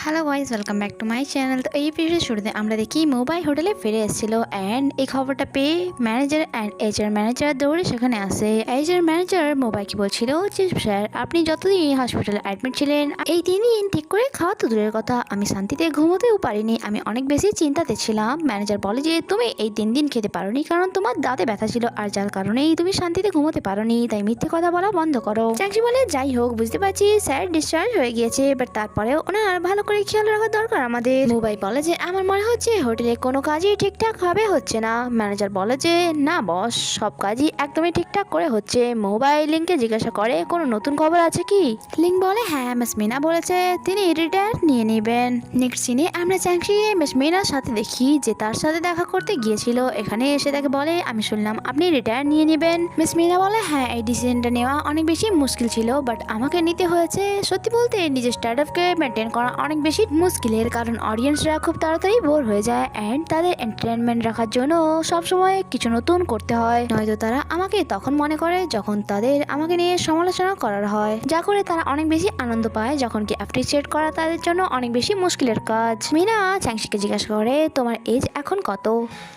Hello guys, welcome back to my channel. তো এই এপিসোডের শুরুতে আমরা দেখি মোবাই হোটেলে ফিরে এসেছিল অ্যান্ড এই খবরটা পেয়ে ম্যানেজার অ্যান্ড এইচআর ম্যানেজার দৌড়ে সেখানে আসে। এইচআর ম্যানেজার মোবাইকে বলছিল যে স্যার, আপনি যতদিন হসপিটালে অ্যাডমিট ছিলেন এই 3 দিন ঠিক করে খাওয়া তো দূরের কথা, আমি শান্তিতে ঘুমোতেও পারিনি, আমি অনেক বেশি চিন্তাতে ছিলাম। ম্যানেজার বলে যে তুমি এই 3 দিন খেতে পারোনি কারণ তোমার দাঁতে ব্যথা ছিল, আর যার কারণেই তুমি শান্তিতে ঘুমোতে পারোনি, তাই মিথ্যে কথা বলা বন্ধ করো। চ্যাংসি বলে যাই হোক, বুঝতে পারছি স্যার ডিসচার্জ হয়ে গিয়েছে, বাট তারপরেও ওনার ভালো করে খেয়াল রাখা দরকার আমাদের। মোবাই বলে যে আমার মনে হচ্ছে হোটেলে কোনো কাজই ঠিকঠাক ভাবে হচ্ছে না। ম্যানেজার বলে যে না বস, সব কাজই একদমই ঠিকঠাক করে হচ্ছে। মোবাইল লিংকে জিজ্ঞাসা করে কোনো নতুন খবর আছে কি। লিং বলে হ্যাঁ, মিস মিনা বলেছে তিনি রিটায়ার নিয়ে নেবেন। নেক্সট সিনে আমরা চ্যাংসি মিস মিনার সাথে দেখি যে তার সাথে দেখা করতে গিয়েছিল। এখানে এসে তাকে বলে আমি শুনলাম আপনি রিটায়ার নিয়ে নেবেন। মিস মিনা বলে হ্যাঁ, এই ডিসিশনটা নেওয়া অনেক বেশি মুশকিল ছিল, বাট আমাকে নিতে হয়েছে। সত্যি বলতে নিজের স্টার্টআপকে মেনটেন করা অনেক বেশি মুশকিলের, কারণ অডিয়েন্সরা খুব তাড়াতাড়ি বোর হয়ে যায় অ্যান্ড তাদের এন্টারটেনমেন্ট রাখার জন্য সবসময় কিছু নতুন করতে হয়, নয়তো তারা আমাকে তখন মনে করে যখন তাদের আমাকে নিয়ে সমালোচনা করার হয়, যা করে তারা অনেক বেশি আনন্দ পায়, যখন কি অ্যাপ্রিসিয়েট করা তাদের জন্য অনেক বেশি মুশকিলের কাজ। মিনা চ্যাংসিকে জিজ্ঞাসা করে তোমার এজ এখন কত।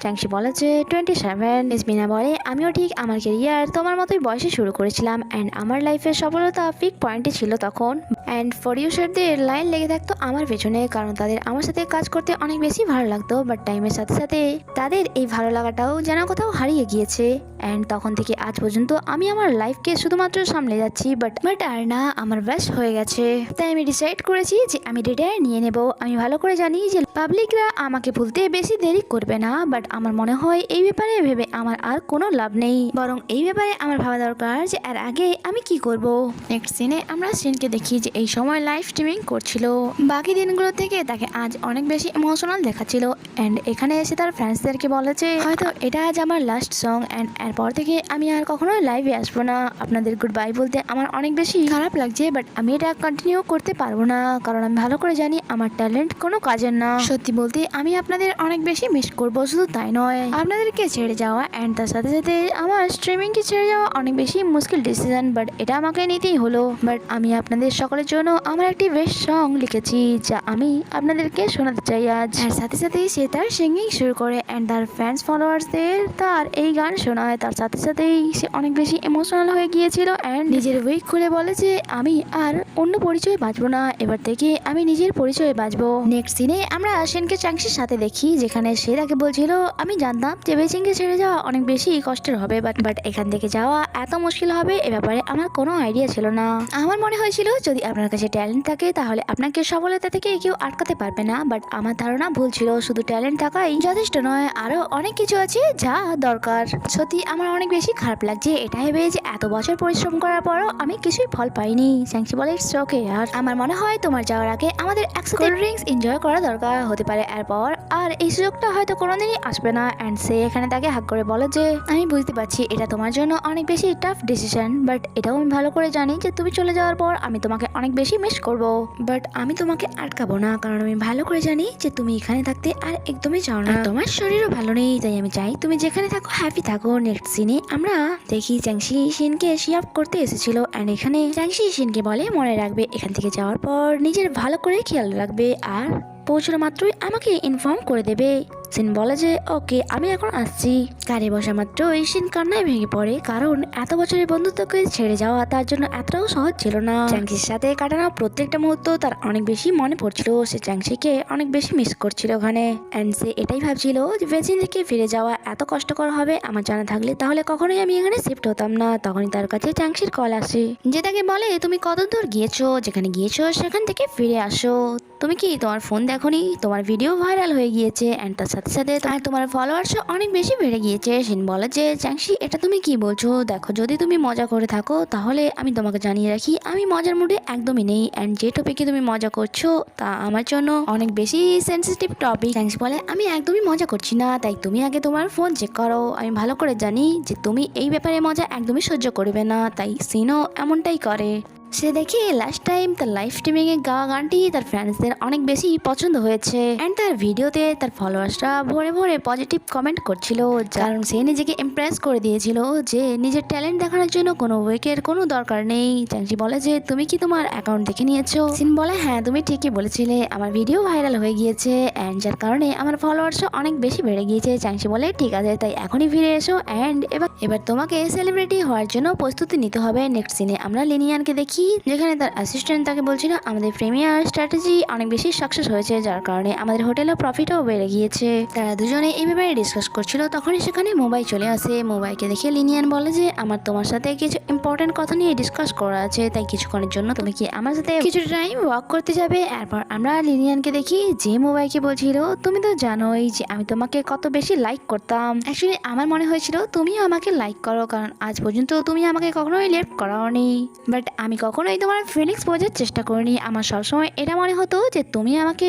চ্যাংসি বলে যে 27। মিস মিনা বলে আমিও ঠিক আমার কেরিয়ার তোমার মতোই বয়সে শুরু করেছিলাম অ্যান্ড আমার লাইফের সফলতা পিক পয়েন্টে ছিল তখন, অ্যান্ড প্রডিউসারদের লাইন লেগে থাকতো আমার পেছনে, কারণ তাদের আমার সাথে কাজ করতে অনেক বেশি ভালো লাগতো, বাট টাইমের সাথে সাথে তাদের এই ভালো লাগাটাও যেন কোথাও হারিয়ে গিয়েছে। অ্যান্ড তখন থেকে আজ পর্যন্ত আমি আমার লাইফকে শুধুমাত্র সামলে যাচ্ছি, বাট আর না, আমার ব্যাস হয়ে গেছে। তাই আমি ডিসাইড করেছি যে আমি রিটায়ার নিয়ে নেব। আমি ভালো করে জানি যে পাবলিকরা আমাকে ভুলতে বেশি দেরি করবে না, বাট আমার মনে হয় এই ব্যাপারে ভেবে আমার আর কোনো লাভ নেই, বরং এই ব্যাপারে আমার ভাবা দরকার যে এর আগে আমি কি করব। নেক্সট সিনে আমরা সিনকে দেখি যে এই সময় লাইভ স্ট্রিমিং করছিল। বাকি দিনগুলো থেকে তাকে আজ অনেক বেশি ইমোশনাল দেখাচ্ছিল অ্যান্ড এখানে এসে তার ফ্যান্সদেরকে বলেছে হয়তো এটা আজ আমার লাস্ট সং অ্যান্ড এরপর থেকে আমি আর কখনো লাইভে আসবো না। আপনাদের গুড বাই বলতে আমার অনেক বেশি খারাপ লাগছে, বাট আমি এটা কন্টিনিউ করতে পারবো না, কারণ আমি ভালো করে জানি আমার ট্যালেন্ট কোনো কাজের না। সত্যি বলতে আমি আপনাদের অনেক বেশি মিস করবো, শুধু তাই নয় আপনাদেরকে ছেড়ে যাওয়া অ্যান্ড তার সাথে সাথে আমার স্ট্রিমিংকে ছেড়ে যাওয়া অনেক বেশি মুশকিল ডিসিশন, বাট এটা আমাকে নিতেই হলো। বাট আমি আপনাদের সকলের জন্য আমার একটি বেস্ট সং লিখেছি যা আমি আপনাদেরকে শোনাতে চাই আজ। আর সাথে সাথেই সে তার সিঙ্গিং শুরু করে অ্যান্ড তার ফ্যান্স ফলোয়ার্সদের তার এই গান শোনায়। তার সাথে সাথেই সে অনেক বেশি ইমোশনাল হয়ে গিয়েছিল অ্যান্ড নিজের উইক খুলে বলে যে আমি আর অন্য পরিচয় বাঁচবো না, এবার থেকে আমি নিজের পরিচয়ে বাঁচবো। নেক্সট সিনে আমরা সেনকে চ্যাংসির সাথে দেখি, যেখানে সে তাকে বলছিল আমি জানতাম যে বেচিংকে ছেড়ে যাওয়া অনেক বেশি কষ্টের হবে, বাট এখান থেকে যাওয়া এত মুশকিল হবে এ ব্যাপারে আমার কোনো আইডিয়া ছিল না। আমার মনে হয়েছিল যদি আপনার কাছে ট্যালেন্ট থাকে তাহলে আপনাকে সফলতা থেকে কেউ আটকাতে পারবে না, বাট আমার ধারণা ভুল ছিল। শুধু ট্যালেন্ট থাকাই যথেষ্ট নয়, আরো অনেক কিছু আছে যা দরকার। সত্যি আমার অনেক বেশি খারাপ লাগছে এটা ভেবে যে এত বছর পরিশ্রম করার পরও আমি কিছুই ফল পাইনি। চ্যাংসি বলে ইটস ওকে, আর আমার মনে হয় তোমার যাওয়ার আগে আমাদের একসাথে ড্রিঙ্কস এনজয় করা দরকার হতে পারে এরপর, আর এই সুযোগটা হয়তো কোনোদিনই আসবে না। অ্যান্ড সে এখানে তাকে হাক করে বলে যে আমি বুঝতে পারছি এটা তোমার জন্য অনেক বেশি টাফ ডিসিশন, বাট এটাও আমি ভালো করে জানি যে তুমি চলে যাওয়ার পর আমি তোমাকে অনেক বেশি মিস করব, বাট আমি তোমাকে আটকাবো না, কারণ আমি ভালো করে জানি যে তুমি এখানে থাকতে আর একদমই চাও না, তোমার শরীরও ভালো নেই, তাই আমি চাই তুমি যেখানে থাকো হ্যাপি থাকো। নেক্সট সিনে আমরা দেখি চ্যাংসি শিনকে শিয়াপ করতে এসেছিল অ্যান্ড এখানে চ্যাংসি শিনকে বলে মনে রাখবে এখান থেকে যাওয়ার পর নিজের ভালো করে খেয়াল রাখবে, আর পৌঁছানো মাত্রই আমাকে ইনফর্ম করে দেবে। সিন বলে যে ওকে আমি এখন আসছি। গাড়ি বসা মাত্রই সিন কান্নায় ভেঙে পড়ে, কারণ এত বছরের বন্ধুত্বকে ছেড়ে যাওয়া তার জন্য এতটাও সহজ ছিল না। চ্যাংসির সাথে কাটানো প্রত্যেকটা মুহূর্ত তার অনেক বেশি মনে পড়ছিল, সে চ্যাংসিকে অনেক বেশি মিস করছিল ওখানে, অ্যান্ড সে এটাই ভাবছিল যে বেজিং থেকে ফিরে যাওয়া এত কষ্টকর হবে আমার জানা থাকলে তাহলে কখনোই আমি এখানে শিফট হতাম না। তখনই তার কাছে চ্যাংসির কল আসে যে তাকে বলে তুমি কত দূর গিয়েছো, যেখানে গিয়েছো সেখান থেকে ফিরে আসো, তুমি কি তোমার ফোন দেখোনি, তোমার ভিডিও ভাইরাল হয়ে গিয়েছে অ্যান্ড তার সাথে সাথে তোমার ফলোয়ার্স অনেক বেশি বেড়ে গিয়েছে। সিন বলে যে চ্যাংসি এটা তুমি কি বলছো, দেখো যদি তুমি মজা করে থাকো তাহলে আমি তোমাকে জানিয়ে রাখি আমি মজার মুডে একদমই নেই, অ্যান্ড যে টপিকে তুমি মজা করছো তা আমার জন্য অনেক বেশি সেন্সিটিভ টপিক। চ্যাংসি বলে আমি একদমই মজা করছি না, তাই তুমি আগে তোমার ফোন চেক করো, আমি ভালো করে জানি যে তুমি এই ব্যাপারে মজা একদমই সহ্য করবে না, তাই সিনও এমনটাই করে। সে দেখে লাস্ট টাইম তার লাইভ স্ট্রিমিং এ গাওয়া গানটি তার ফ্যান্সদের অনেক বেশি পছন্দ হয়েছে এন্ড তার ভিডিওতে তার ফলোয়ার্সরা ভরে ভরে পজিটিভ কমেন্ট করছিল, কারণ সে নিজেকে ইমপ্রেস করে দিয়েছিল যে নিজের ট্যালেন্ট দেখানোর জন্য কোনো উইকের কোনো দরকার নেই। চ্যাংসি বলে যে তুমি কি তোমার অ্যাকাউন্ট দেখে নিয়েছো? সিন বলে হ্যাঁ তুমি ঠিকই বলেছিলে, আমার ভিডিও ভাইরাল হয়ে গিয়েছে এন্ড যার কারণে আমার ফলোয়ার্সও অনেক বেশি বেড়ে গিয়েছে। চ্যাংসি বলে ঠিক আছে, তাই এখনই ফিরে এসো এন্ড এবার তোমাকে সেলিব্রিটি হওয়ার জন্য প্রস্তুতি নিতে হবে। নেক্সট সিনে আমরা লিনিয়ানকে দেখি, যেখানে তার অ্যাসিস্ট্যান্ট তাকে বলছিল আমাদের প্রিমিয়ার স্ট্র্যাটেজি অনেক বেশি সাকসেস হয়েছে, যার কারণে আমাদের হোটেলের প্রফিটও বেড়ে গিয়েছে। তারা দুজনে এই ব্যাপারে ডিসকাস করছিল, তখনই সেখানে মোবাইল চলে আসে। মোবাইলকে দেখে লিনিয়ান বলে যে আমার তোমার সাথে কিছু ইম্পর্টেন্ট কথা নিয়ে ডিসকাস করা আছে, তাই কিছুক্ষণের জন্য তুমি কি আমার সাথে কিছু টাইম ওয়াক করতে যাবে? এরপর আমরা লিনিয়ানকে দেখি যে মোবাইলকে বলছিল তুমি তো জানোই যে আমি তোমাকে কত বেশি লাইক করতাম। অ্যাকচুয়ালি আমার মনে হয়েছিল তুমিও আমাকে লাইক করো, কারণ আজ পর্যন্ত তুমি আমাকে কখনোই লেফট করাওনি, বাট আমি কখনোই তোমার ফিলিংস বোঝার চেষ্টা করিনি। আমার সবসময় এটা মনে হতো যে তুমি আমাকে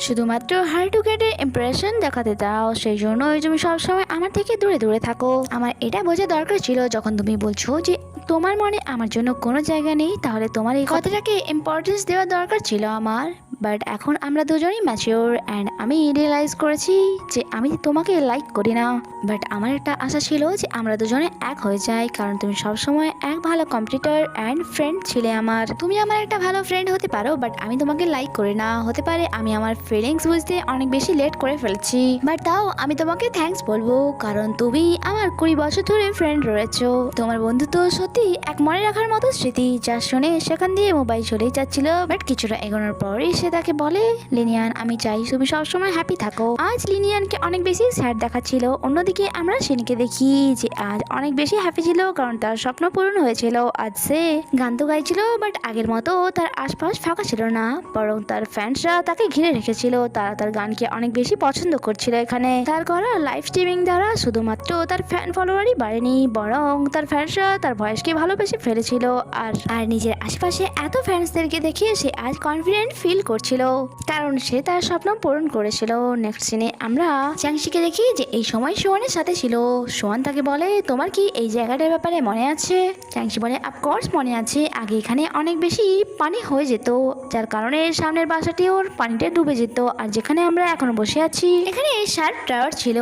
শুধুমাত্র হার্ড টু গেট এর ইমপ্রেশন দেখাতে দাও, সেই জন্যই তুমি সবসময় আমার থেকে দূরে দূরে থাকো। আমার এটা বোঝা দরকার ছিল যখন তুমি বলছো যে তোমার মনে আমার জন্য কোনো জায়গা নেই, তাহলে তোমার এই কথাটাকে ইম্পর্টেন্স দেওয়া দরকার ছিল আমার। বাট এখন আমরা দুজনেই ম্যাচিওর অ্যান্ড আমি রিয়েলাইজ করেছি যে আমি তোমাকে লাইক করি না, বাট আমার একটা আশা ছিল যে আমরা দুজনে এক হয়ে যাই, কারণ তুমি সবসময় এক ভালো কম্পিটিটর অ্যান্ড ফ্রেন্ড ছিলে আমার। তুমি আমার একটা ভালো ফ্রেন্ড হতে পারো, বাট আমি তোমাকে লাইক করি না। হতে পারে আমি আমার ফিলিংস বুঝতে অনেক বেশি লেট করে ফেলেছি, বাট তাও আমি তোমাকে থ্যাঙ্কস বলবো, কারণ তুমি আমার 20 বছর ধরে ফ্রেন্ড রয়েছো। তোমার বন্ধুত্ব সত্যি এক মনে রাখার মতো স্মৃতি। যা শুনে সেখান দিয়ে মোবাইল চলেই যাচ্ছিল, বাট কিছুটা এগোনোর পরই সে তাকে বলে লিনিয়ান আমি চাই তুমি সবসময় হ্যাপি থাকো। আজ লিনিয়ানকে অনেক বেশি স্যাড দেখাচ্ছিল। অন্যদিকে আমরা শিনকে দেখি যে আজ অনেক বেশি হ্যাপি ছিল, কারণ তার স্বপ্ন পূরণ হয়েছিল। আজ সে গান তো গাইছিল, বাট আগের মতো তার আশপাশ ফাঁকা ছিল না, বরং তার ফ্যান্সরা তাকে ঘিরে রেখেছিল। তারা তার গানকে অনেক বেশি পছন্দ করছিল। এখানে তার করা লাইভ স্ট্রিমিং দ্বারা শুধুমাত্র তার ফ্যান ফলোয়ারই বাড়েনি, বরং তার ফ্যান্সরা তার ভয়েসকে ভালোবেসে ফেলেছিল। আর নিজের আশেপাশে এত ফ্যান্সদেরকে দেখে সে আজ কনফিডেন্ট ফিল করছিল, কারণ সে তার স্বপ্ন পূরণ করেছিল। নেক্সট সিনে আমরা চ্যাংসিকে দেখি যে এই সময় সোয়ানের সাথে ছিল। সোয়ান তাকে বলে তোমার কি এই জায়গাটার ব্যাপারে মনে আছে? চ্যাংসি বলে অফকোর্স মনে আছে, আগে এখানে অনেক বেশি পানি হয়ে যেত, যার কারণে সামনের বাসাটি ওর পানিতে ডুবে যেত, আর যেখানে আমরা এখন বসে আছি এখানে শার্প টাওয়ার ছিল।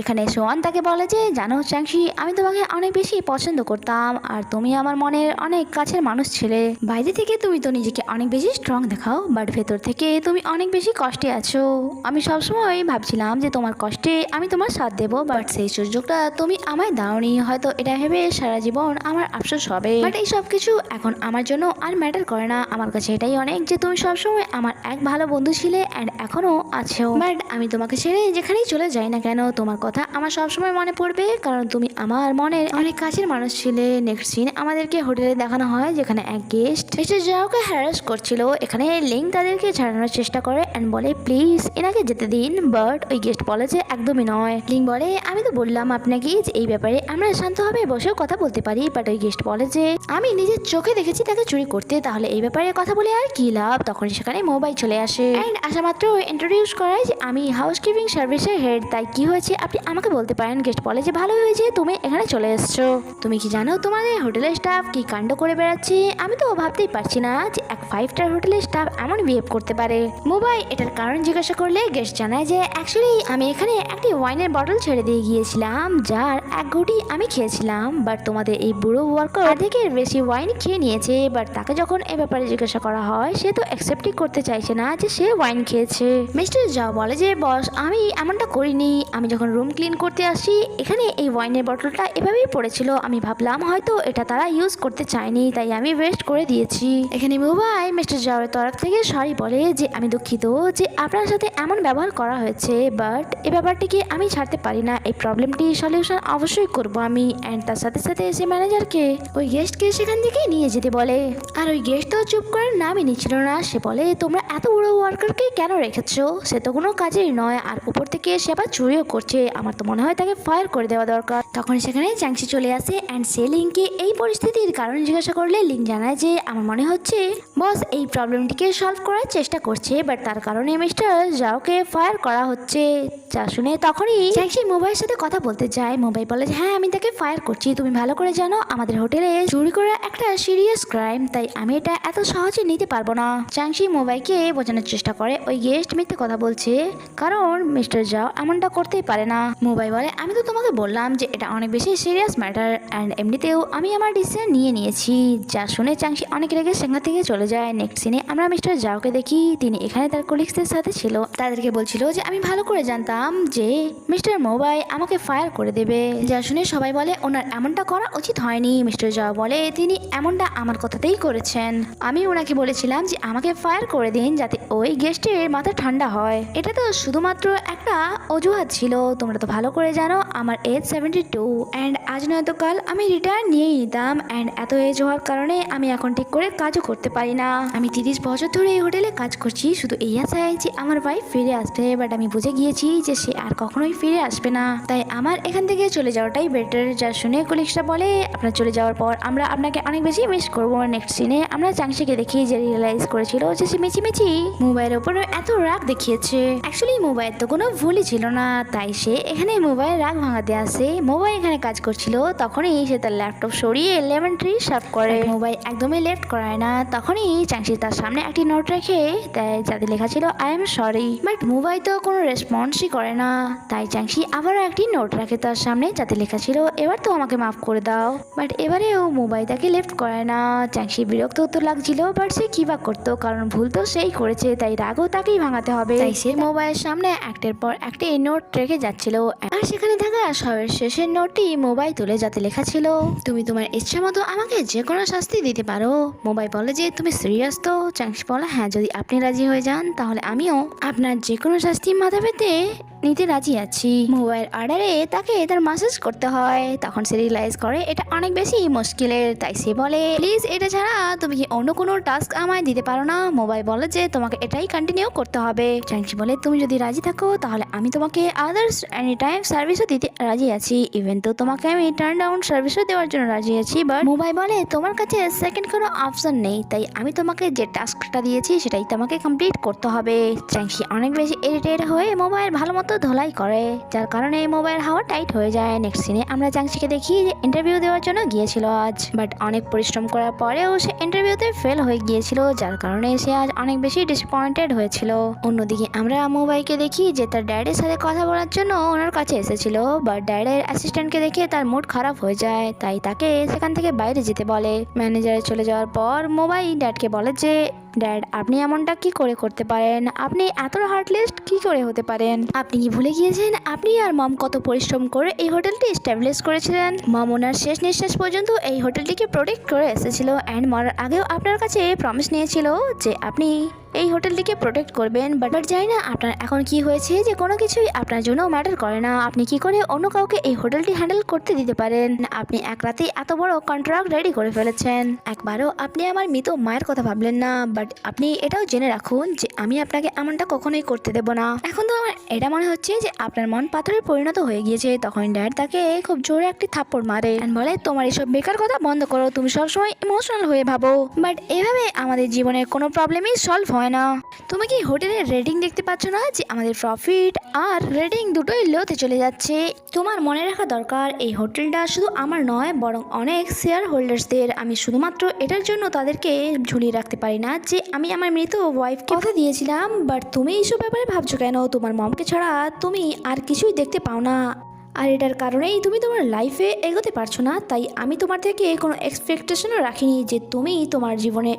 এখানে সোয়ান তাকে বলে যে জানো চ্যাংসি, আমি তোমাকে অনেক বেশি পছন্দ করতাম, আর তুমি আমার মনের অনেক কাছের মানুষ ছিলে। বাইরে থেকে তুমি তো নিজেকে অনেক বেশি স্ট্রং দেখাও, বাট ভেতর থেকে তুমি অনেক বেশি কষ্টে আছো। আমি সবসময় ভাবছিলাম যে তোমার কষ্টে আমি তোমার সাথ দেবো, বাট সেই সুযোগটা তুমি আমায় দাওনি। হয়তো এটা ভেবে সারা জীবন আমার আফসোস হবে, বাট এই সব কিছু এখন আমার জন্য আর ম্যাটার করে না। আমার কাছে এটাই অনেক যে তুমি সবসময় আমার এক ভালো বন্ধু ছিলে অ্যান্ড এখনো আছো। বাট আমি তোমাকে ছেড়ে যেখানেই চলে যাই না কেন, তোমার কথা আমার সবসময় মনে পড়বে, কারণ তুমি আমার মনের অনেক কাছের মানুষ ছিলে। নেক্সট সিন আমাদেরকে হোটেলে দেখানো হয়, যেখানে এক গেস্ট মিস্টার জাওকে হ্যারাস করছিল। এখানে লিঙ্ক তাদেরকে ছাড়ানোর চেষ্টা করে অ্যান্ড বলে প্লিজ এনাকে যেতে দিন, বাট ওই গেস্ট বলে যে একদমই নয়। লিঙ্ক বলে আমি তো বললাম আপনাকে যে এই ব্যাপারে আমরা শান্তভাবে বসেও কথা বলতে পারি, বাট ওই গেস্ট বলে যে আমি নিজের চোখে দেখেছি তাকে চুরি করতে, তাহলে এই ব্যাপারে কথা বলে আর কি লাভ। তখন সেখানে মোবাইল চলে আসে অ্যান্ড আসা মাত্র ইন্ট্রোডিউস করায় যে আমি হাউসকিপিং সার্ভিসের হেড, তাই কি হয়েছে আপনি আমাকে বলতে পারেন। গেস্ট বলে যে ভালো হয়েছে তুমি এখানে চলে এসছো, তুমি কি জানো তোমাদের হোটেলের স্টাফ কি কাণ্ড করে বেড়াচ্ছে? আমি তো ভাবতেই পারছি না যে এক 5 স্টার হোটেলের স্টাফ এমন বিহেভ করতে পারে। মোবাইল এটার কারণ জিজ্ঞাসা করলে গেস্ট জানায় যে অ্যাকচুয়ালি আমি এখানে একটি ওয়াইনের বটল ছেড়ে দিয়ে গিয়েছিলাম, যার এক ঘটি আমি খেয়েছিলাম, বাট তোমাদের এই বুড়ো ওয়ার্কার অর্ধেকের বেশি ওয়াইন খেয়ে নিয়েছে। বাট তাকে যখন এ ব্যাপারে জিজ্ঞাসা করা হয় সে তো অ্যাকসেপ্টই করতে চাইছে না যে সে ওয়াইন খেয়েছে। মিস্টার জাও বলে যে বস আমি এমনটা করিনি, আমি যখন রুম ক্লিন করতে আসি এখানে এই ওয়াইনের বটলটা এভাবেই পড়েছিল, আমি ভাবলাম হয়তো এটা তারা ইউজ করতে চায়নি, তাই আমি ওয়েস্ট করে দিয়েছি। এখানে মোবাইল মিস্টার জাওয়ের তরফ থেকে সরি বলে যে আমি দুঃখিত যে আপনার সাথে এমন ব্যবহার করা হয়েছে, বাট এই ব্যাপারটিকে আমি ছাড়তে পারি না, এই প্রবলেমটি সলিউশন অবশ্যই করব আমি। অ্যান্ড তার সাথে সাথে এসে ম্যানেজারকে ওই গেস্টকে সেখান থেকে নিয়ে যেতে বলে, আর ওই গেস্ট তো চুপ করে নামই নিচ্ছিল না। সে বলে তোমরা এত বড় ওয়ার্কারকে কেন রেখেছো? সে তো কোনো কাজেই নয়, আর উপর থেকে সে আবার চুরিও করছে, আমার তো মনে হয় তাকে ফায়ার করে দেওয়া দরকার। তখন সেখানে চ্যাংসি চলে আসে অ্যান্ড সে লিংকে এই পরিস্থিতির কারণ জিজ্ঞাসা করলে লিং জানায় যে আমার মনে হচ্ছে বস এই প্রবলেমটিকে সলভ করার চেষ্টা করছে, বাট বাট তার কারণে মিস্টার জাওকে ফায়ার করা হচ্ছে। যা শুনে তখনই চ্যাংশি মোবাইয়ের সাথে কথা বলতে যায়। মোবাই বলে হ্যাঁ আমি তাকে ফায়ার করছি, তুমি ভালো করে জানো আমাদের হোটেলে চুরি করা একটা সিরিয়াস ক্রাইম, তাই আমি এটা এত সহজে নিতে পারবো না। চ্যাংশি মোবাইকে বোঝানোর চেষ্টা করে ওই গেস্ট মিথ্যে কথা বলছে, কারণ মিস্টার জাও এমনটা করতেই পারে না। মোবাই বলে আমি তো তোমাকে বললাম যে এটা অনেক বেশি সিরিয়াস ম্যাটার অ্যান্ড এমনিতেও আমি আমার ডিসিশন নিয়ে নিয়েছি। যা শুনে চ্যাংশি অনেক রেগে সেখান থেকে চলে যায়। নেক্সট সিনে আমরা মিস্টার জাওকে দেখি, তিনি এখানে তার কলিগসদের সাথে ছিল। তাদেরকে বলছিল যে আমি ভালো করে জানতাম যে মিস্টার মোবাই আমাকে ফায়ার করে দেবে। যা শুনে সবাই বলে ওনার এমনটা করা উচিত হয়নি। মিস্টার জাও বলে তিনি এমনটা আমার কথাতেই করেছেন, আমি ওনাকে বলেছিলাম যে আমাকে ফায়ার করে দিন যাতে ওই গেস্টের মাথা ঠান্ডা হয়। এটা তো শুধুমাত্র একটা অজুহাত ছিল, তোমরা তো ভালো করে জানো আমার এজ 72 অ্যান্ড আজ নয়তো কাল আমি রিটায়ার নিয়েই নিতাম অ্যান্ড এত এজ হওয়ার কারণে আমি এখন ঠিক করে কাজও করতে পারি না। আমি 30 বছর ধরে এই হোটেলে কাজ করছি শুধু এই আশায় যে আমার ওয়াইফ ফিরে আসবে, বাট আমি বুঝে গিয়েছি যে সে আর কখনোই ফিরে আসবে না, তাই আমার এখান থেকে চলে যাওয়াটাই বেটার। যা শুনে কলিগসরা বলে আপনার চলে যাওয়ার পর আমরা আপনাকে অনেক বেশি মিস করবো। নেক্সট সিনে আমরা চাংশিকে দেখি যে রিয়েলাইজ করেছিল যে সে মিচিমিচি মোবাইলের উপর এত রাগ দেখিয়েছে। অ্যাকচুয়ালি মোবাইল তো কোনো ভুলই ছিল না, তাই সে এখানে মোবাইল রাগ ভাঙাতে আসে। মোবাইল এখানে কাজ করছিল তখনই সে তার ল্যাপটপ সরিয়ে লেমন ট্রি সার্ভ করে। মোবাইল একদমই লেফট করায় না। তখনই চাংশি তার সামনে একটি নোট রেখে দেয় যাতে লেখা ছিল I am sorry, but mobile তো কোনো রেসপন্সই করে না। তাই চাংশি আবারও একটি নোট রাখে তার সামনে যাতে লেখা ছিল এবার তো আমাকে মাফ করে দাও, বাট এবারেও মোবাইল তাকে লেফট করে না। চাংশি বিরক্ত তো লাগছিল, বাট সে কি বা করতো, কারণ ভুল তো সেই করেছে, তাই রাগও তাকেই ভাঙাতে হবে। তাই সে মোবাইলের সামনে একটার পর একটি নোট রেখে যাচ্ছিল আর সেখানে থাকা সবের শেষের নোটটি মোবাইল তুলে যাতে লেখা ছিল তুমি তোমার ইচ্ছা মতো আমাকে যে কোনো শাস্তি দিতে পারো। মোবাইল বলে যে তুমি সিরিয়াস তো? চাংশি বলে হ্যাঁ, যদি আপনি রাজি হয়ে যান তাহলে আমিও আপনার যে কোনো শাস্তি মাথা পেতে নিতে রাজি আছি। মোবাইল অর্ডারে তাকে তার মাসাজ করতে হয়। তখন সে রিয়েলাইজ করে এটা অনেক বেশি মুশকিলের, তাই সে বলে প্লিজ এটা ছাড়া তুমি কি অন্য কোনো টাস্ক আমায় দিতে পারো না? মোবাইল বলে যে তোমাকে এটাই কন্টিনিউ করতে হবে। চাংশি বলে তুমি যদি রাজি থাকো তাহলে আমি তোমাকে আদার্স এনি টাইম সার্ভিসও দিতে রাজি আছি, ইভেন তো তোমাকে আমি টার্ন ডাউন সার্ভিসও দেওয়ার জন্য রাজি আছি, বাট মোবাইল বলে তোমার কাছে সেকেন্ড কোনো অপশন নেই, তাই আমি তোমাকে যে টাস্কটা দিয়েছি সেটাই তোমাকে কমপ্লিট করতে হবে। চাংশি অনেক বেশি ইরিটেট হয়ে মোবাইল ভালো মতো ধোলাই করে, যার কারণে মোবাইল হাওয়া টাইট হয়ে যায়। নেক্সট সিনে আমরা চাংশিকে দেখি যে ইন্টারভিউ দেওয়ার জন্য গিয়েছিল আজ, বাট অনেক পরিশ্রম করার পরেও সে ইন্টারভিউতে ফেল হয়ে গিয়েছিল, যার কারণে সে আজ অনেক বেশি ডিসঅ্যাপয়েন্টেড হয়েছিল। অন্যদিকে আমরা মোবাইলকে দেখি যে তার ড্যাডের সাথে কথা বলার জন্য ওনার কাছে এসেছিল, বাট ড্যাডের অ্যাসিস্ট্যান্টকে দেখে তার মুড খারাপ হয়ে যায়, তাই তাকে সেখান থেকে বাইরে যেতে বলে। ম্যানেজারে চলে যাওয়ার পর মোবাইল ড্যাডকে বলে যে ড্যাড আপনি এমনটা কি করে করতে পারেন, আপনি এত হার্টলেস কি করে হতে পারেন? আপনি কি ভুলে গিয়েছেন আপনি আর মম কত পরিশ্রম করে এই হোটেলটি এস্টাবলিশ করেছিলেন? মম ওনার শেষ নিঃশ্বাস পর্যন্ত এই হোটেলটিকে প্রোটেক্ট করে এসেছিল অ্যান্ড মরার আগেও আপনার কাছে প্রমিস নিয়েছিল যে আপনি এই হোটেলটিকে প্রোটেক্ট করবেন, বাট জানি না আপনার এখন কি হয়েছে যে কোনো কিছুই আপনার জন্য ম্যাটার করে না। আপনি কি করে অন্য কাউকে এই হোটেলটি হ্যান্ডেল করতে দিতে পারেন? আপনি এক রাতেই এত বড় কন্ট্রাক্ট রেডি করে ফেলেছেন, একবারও আপনি আমার মৃত মায়ের কথা ভাবলেন না, বাট আপনি এটাও জেনে রাখুন যে আমি আপনাকে এমনটা কখনোই করতে দেব না। এখন তো আমার এটা মনে হচ্ছে যে আপনার মন পাথরে পরিণত হয়ে গিয়েছে। তখন ড্যাড তাকে খুব জোরে একটি থাপ্পড় মারে and বলে তোমার এসব বেকার কথা বন্ধ করো, তুমি সবসময় ইমোশনাল হয়ে ভাবো, বাট এভাবে আমাদের জীবনের কোনো প্রবলেমই সলভ হয় না। তুমি কি হোটেলের রেটিং দেখতে পাচ্ছ না যে আমাদের প্রফিট আর রেটিং দুটোই লোতে চলে যাচ্ছে? তোমার মনে রাখা দরকার এই হোটেলটা শুধু আমার নয় বরং অনেক শেয়ার হোল্ডার্সদের। আমি শুধুমাত্র এটার জন্য তাদেরকে ঝুলিয়ে রাখতে পারি না যে আমি আমার মৃত ওয়াইফকে কথা দিয়েছিলাম, বাট তুমি এইসব ব্যাপারে ভাবছো কেন? তোমার মমকে ছাড়া তুমি আর কিছুই দেখতে পাও না, আর এটার কারণেই তুমি তোমার লাইফে এগোতে পারছো না। তাই আমি তোমার থেকে কোনো এক্সপেকটেশনও রাখিনি যে তুমি তোমার জীবনে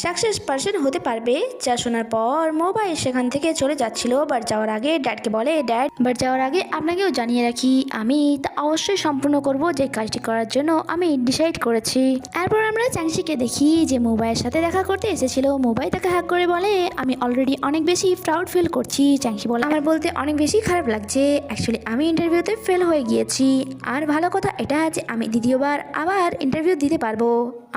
সাকসেস পার্সন হতে পারবে। যা শোনার পর মোবাইল সেখান থেকে চলে যাচ্ছিল, বাট যাওয়ার আগে ড্যাডকে বলে ড্যাড বাট যাওয়ার আগে আপনাকেও জানিয়ে রাখি আমি তা অবশ্যই সম্পূর্ণ করব যে কাজটি করার জন্য আমি ডিসাইড করেছি। এরপর আমরা চাংশিকে দেখি যে মোবাইলের সাথে দেখা করতে এসেছিল। মোবাইল তাকে হাক করে বলে আমি অলরেডি অনেক বেশি প্রাউড ফিল করছি। চাংশি বলে আমার বলতে অনেক বেশি খারাপ লাগছে, অ্যাকচুয়ালি আমি ইন্টারভিউতে ফেল হয়ে গিয়েছি, আর ভালো কথা এটা যে আমি দ্বিতীয়বার আবার ইন্টারভিউ দিতে পারবো।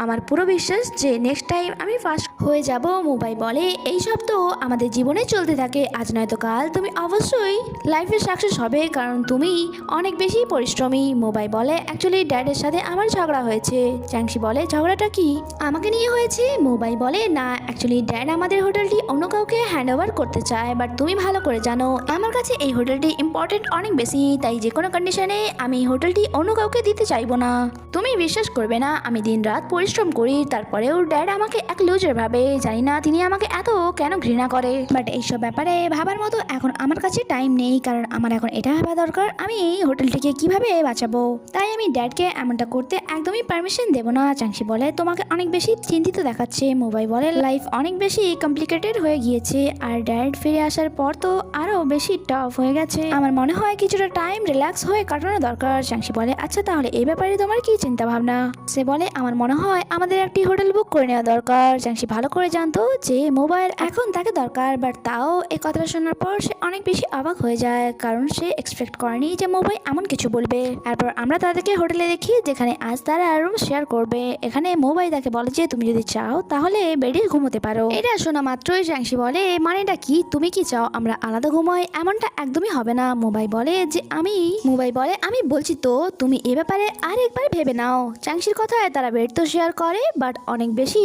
আমার পুরো বিশ্বাস যে নেক্সট টাইম আমি ফার্স্ট হয়ে যাব। মোবাই বলে এইসব তো আমাদের জীবনে চলতে থাকে, আজ নয়তো কাল তুমি অবশ্যই লাইফে সাকসেস হবে, কারণ তুমি অনেক বেশি পরিশ্রমী। মোবাই বলে অ্যাকচুয়ালি ড্যাডের সাথে আমার ঝগড়া হয়েছে। চ্যাংসি বলে ঝগড়াটা কি, আমাকে নিয়ে হয়েছে? মোবাই বলে না, অ্যাকচুয়ালি ড্যাড আমাদের হোটেলটি অন্য কাউকে হ্যান্ড ওভার করতে চায়, বাট তুমি ভালো করে জানো আমার কাছে এই হোটেলটি ইম্পর্টেন্ট অনেক বেশি, তাই যে কোনো কন্ডিশনে আমি এই হোটেলটি অন্য কাউকে দিতে চাইবো না। তুমি বিশ্বাস করবে না, আমি দিন রাত পরিশ্রম করি, তারপরেও ড্যাড আমাকে এক লুজার ভাবে। জানি না তিনি আমাকে এত কেন ঘৃণা করে, বাট এইসব ব্যাপারে ভাবার মতো এখন আমার কাছে টাইম নেই, কারণ আমার এখন এটা ভাবা দরকার আমি এই হোটেলটিকে কিভাবে বাঁচাবো। তাই আমি ড্যাডকে এমনটা করতে একদমই পারমিশন দেবো না। চ্যাংসি বলে তোমাকে অনেক বেশি চিন্তিত দেখাচ্ছে। মোবাই বলে লাইফ অনেক বেশি কমপ্লিকেটেড হয়ে গিয়েছে, আর ড্যাড ফিরে আসার পর তো আরো বেশি টাফ হয়ে গেছে। আমার মনে হয় কিছুটা টাইম রিল্যাক্স হয়ে কাটানো দরকার। চ্যাংসি বলে আচ্ছা তাহলে এই ব্যাপারে তোমার কি চিন্তা ভাবনা? সে বলে আমার মনে হয় আমাদের একটি হোটেল বুক করে নেওয়া দরকার। চ্যাংসি ভালো করে জানতো যে মোবাইল এখন তাকে দরকার, বাট তাও এই কথাটা শোনার পর সে অনেক বেশি অবাক হয়ে যায়, কারণ সে এক্সপেক্ট করেনি যে মোবাইল এমন কিছু বলবে। তারপর আমরা তাদেরকে হোটেলে দেখি যেখানে আজ তারা রুম শেয়ার করবে। এখানে মোবাইল তাকে বলে যে তুমি যদি চাও তাহলে বেডে ঘুমোতে পারো। এটা শোনা মাত্রই চ্যাংসি বলে মানেটা কি, তুমি কি চাও আমরা আলাদা ঘুমাই? এমনটা একদমই হবে না। মোবাইল বলে আমি বলছি তো তুমি এ ব্যাপারে আর একবার ভেবে নাও। চ্যাংসির কথায় তারা বেড তো শেয়ার করে, বাট অনেক বেশি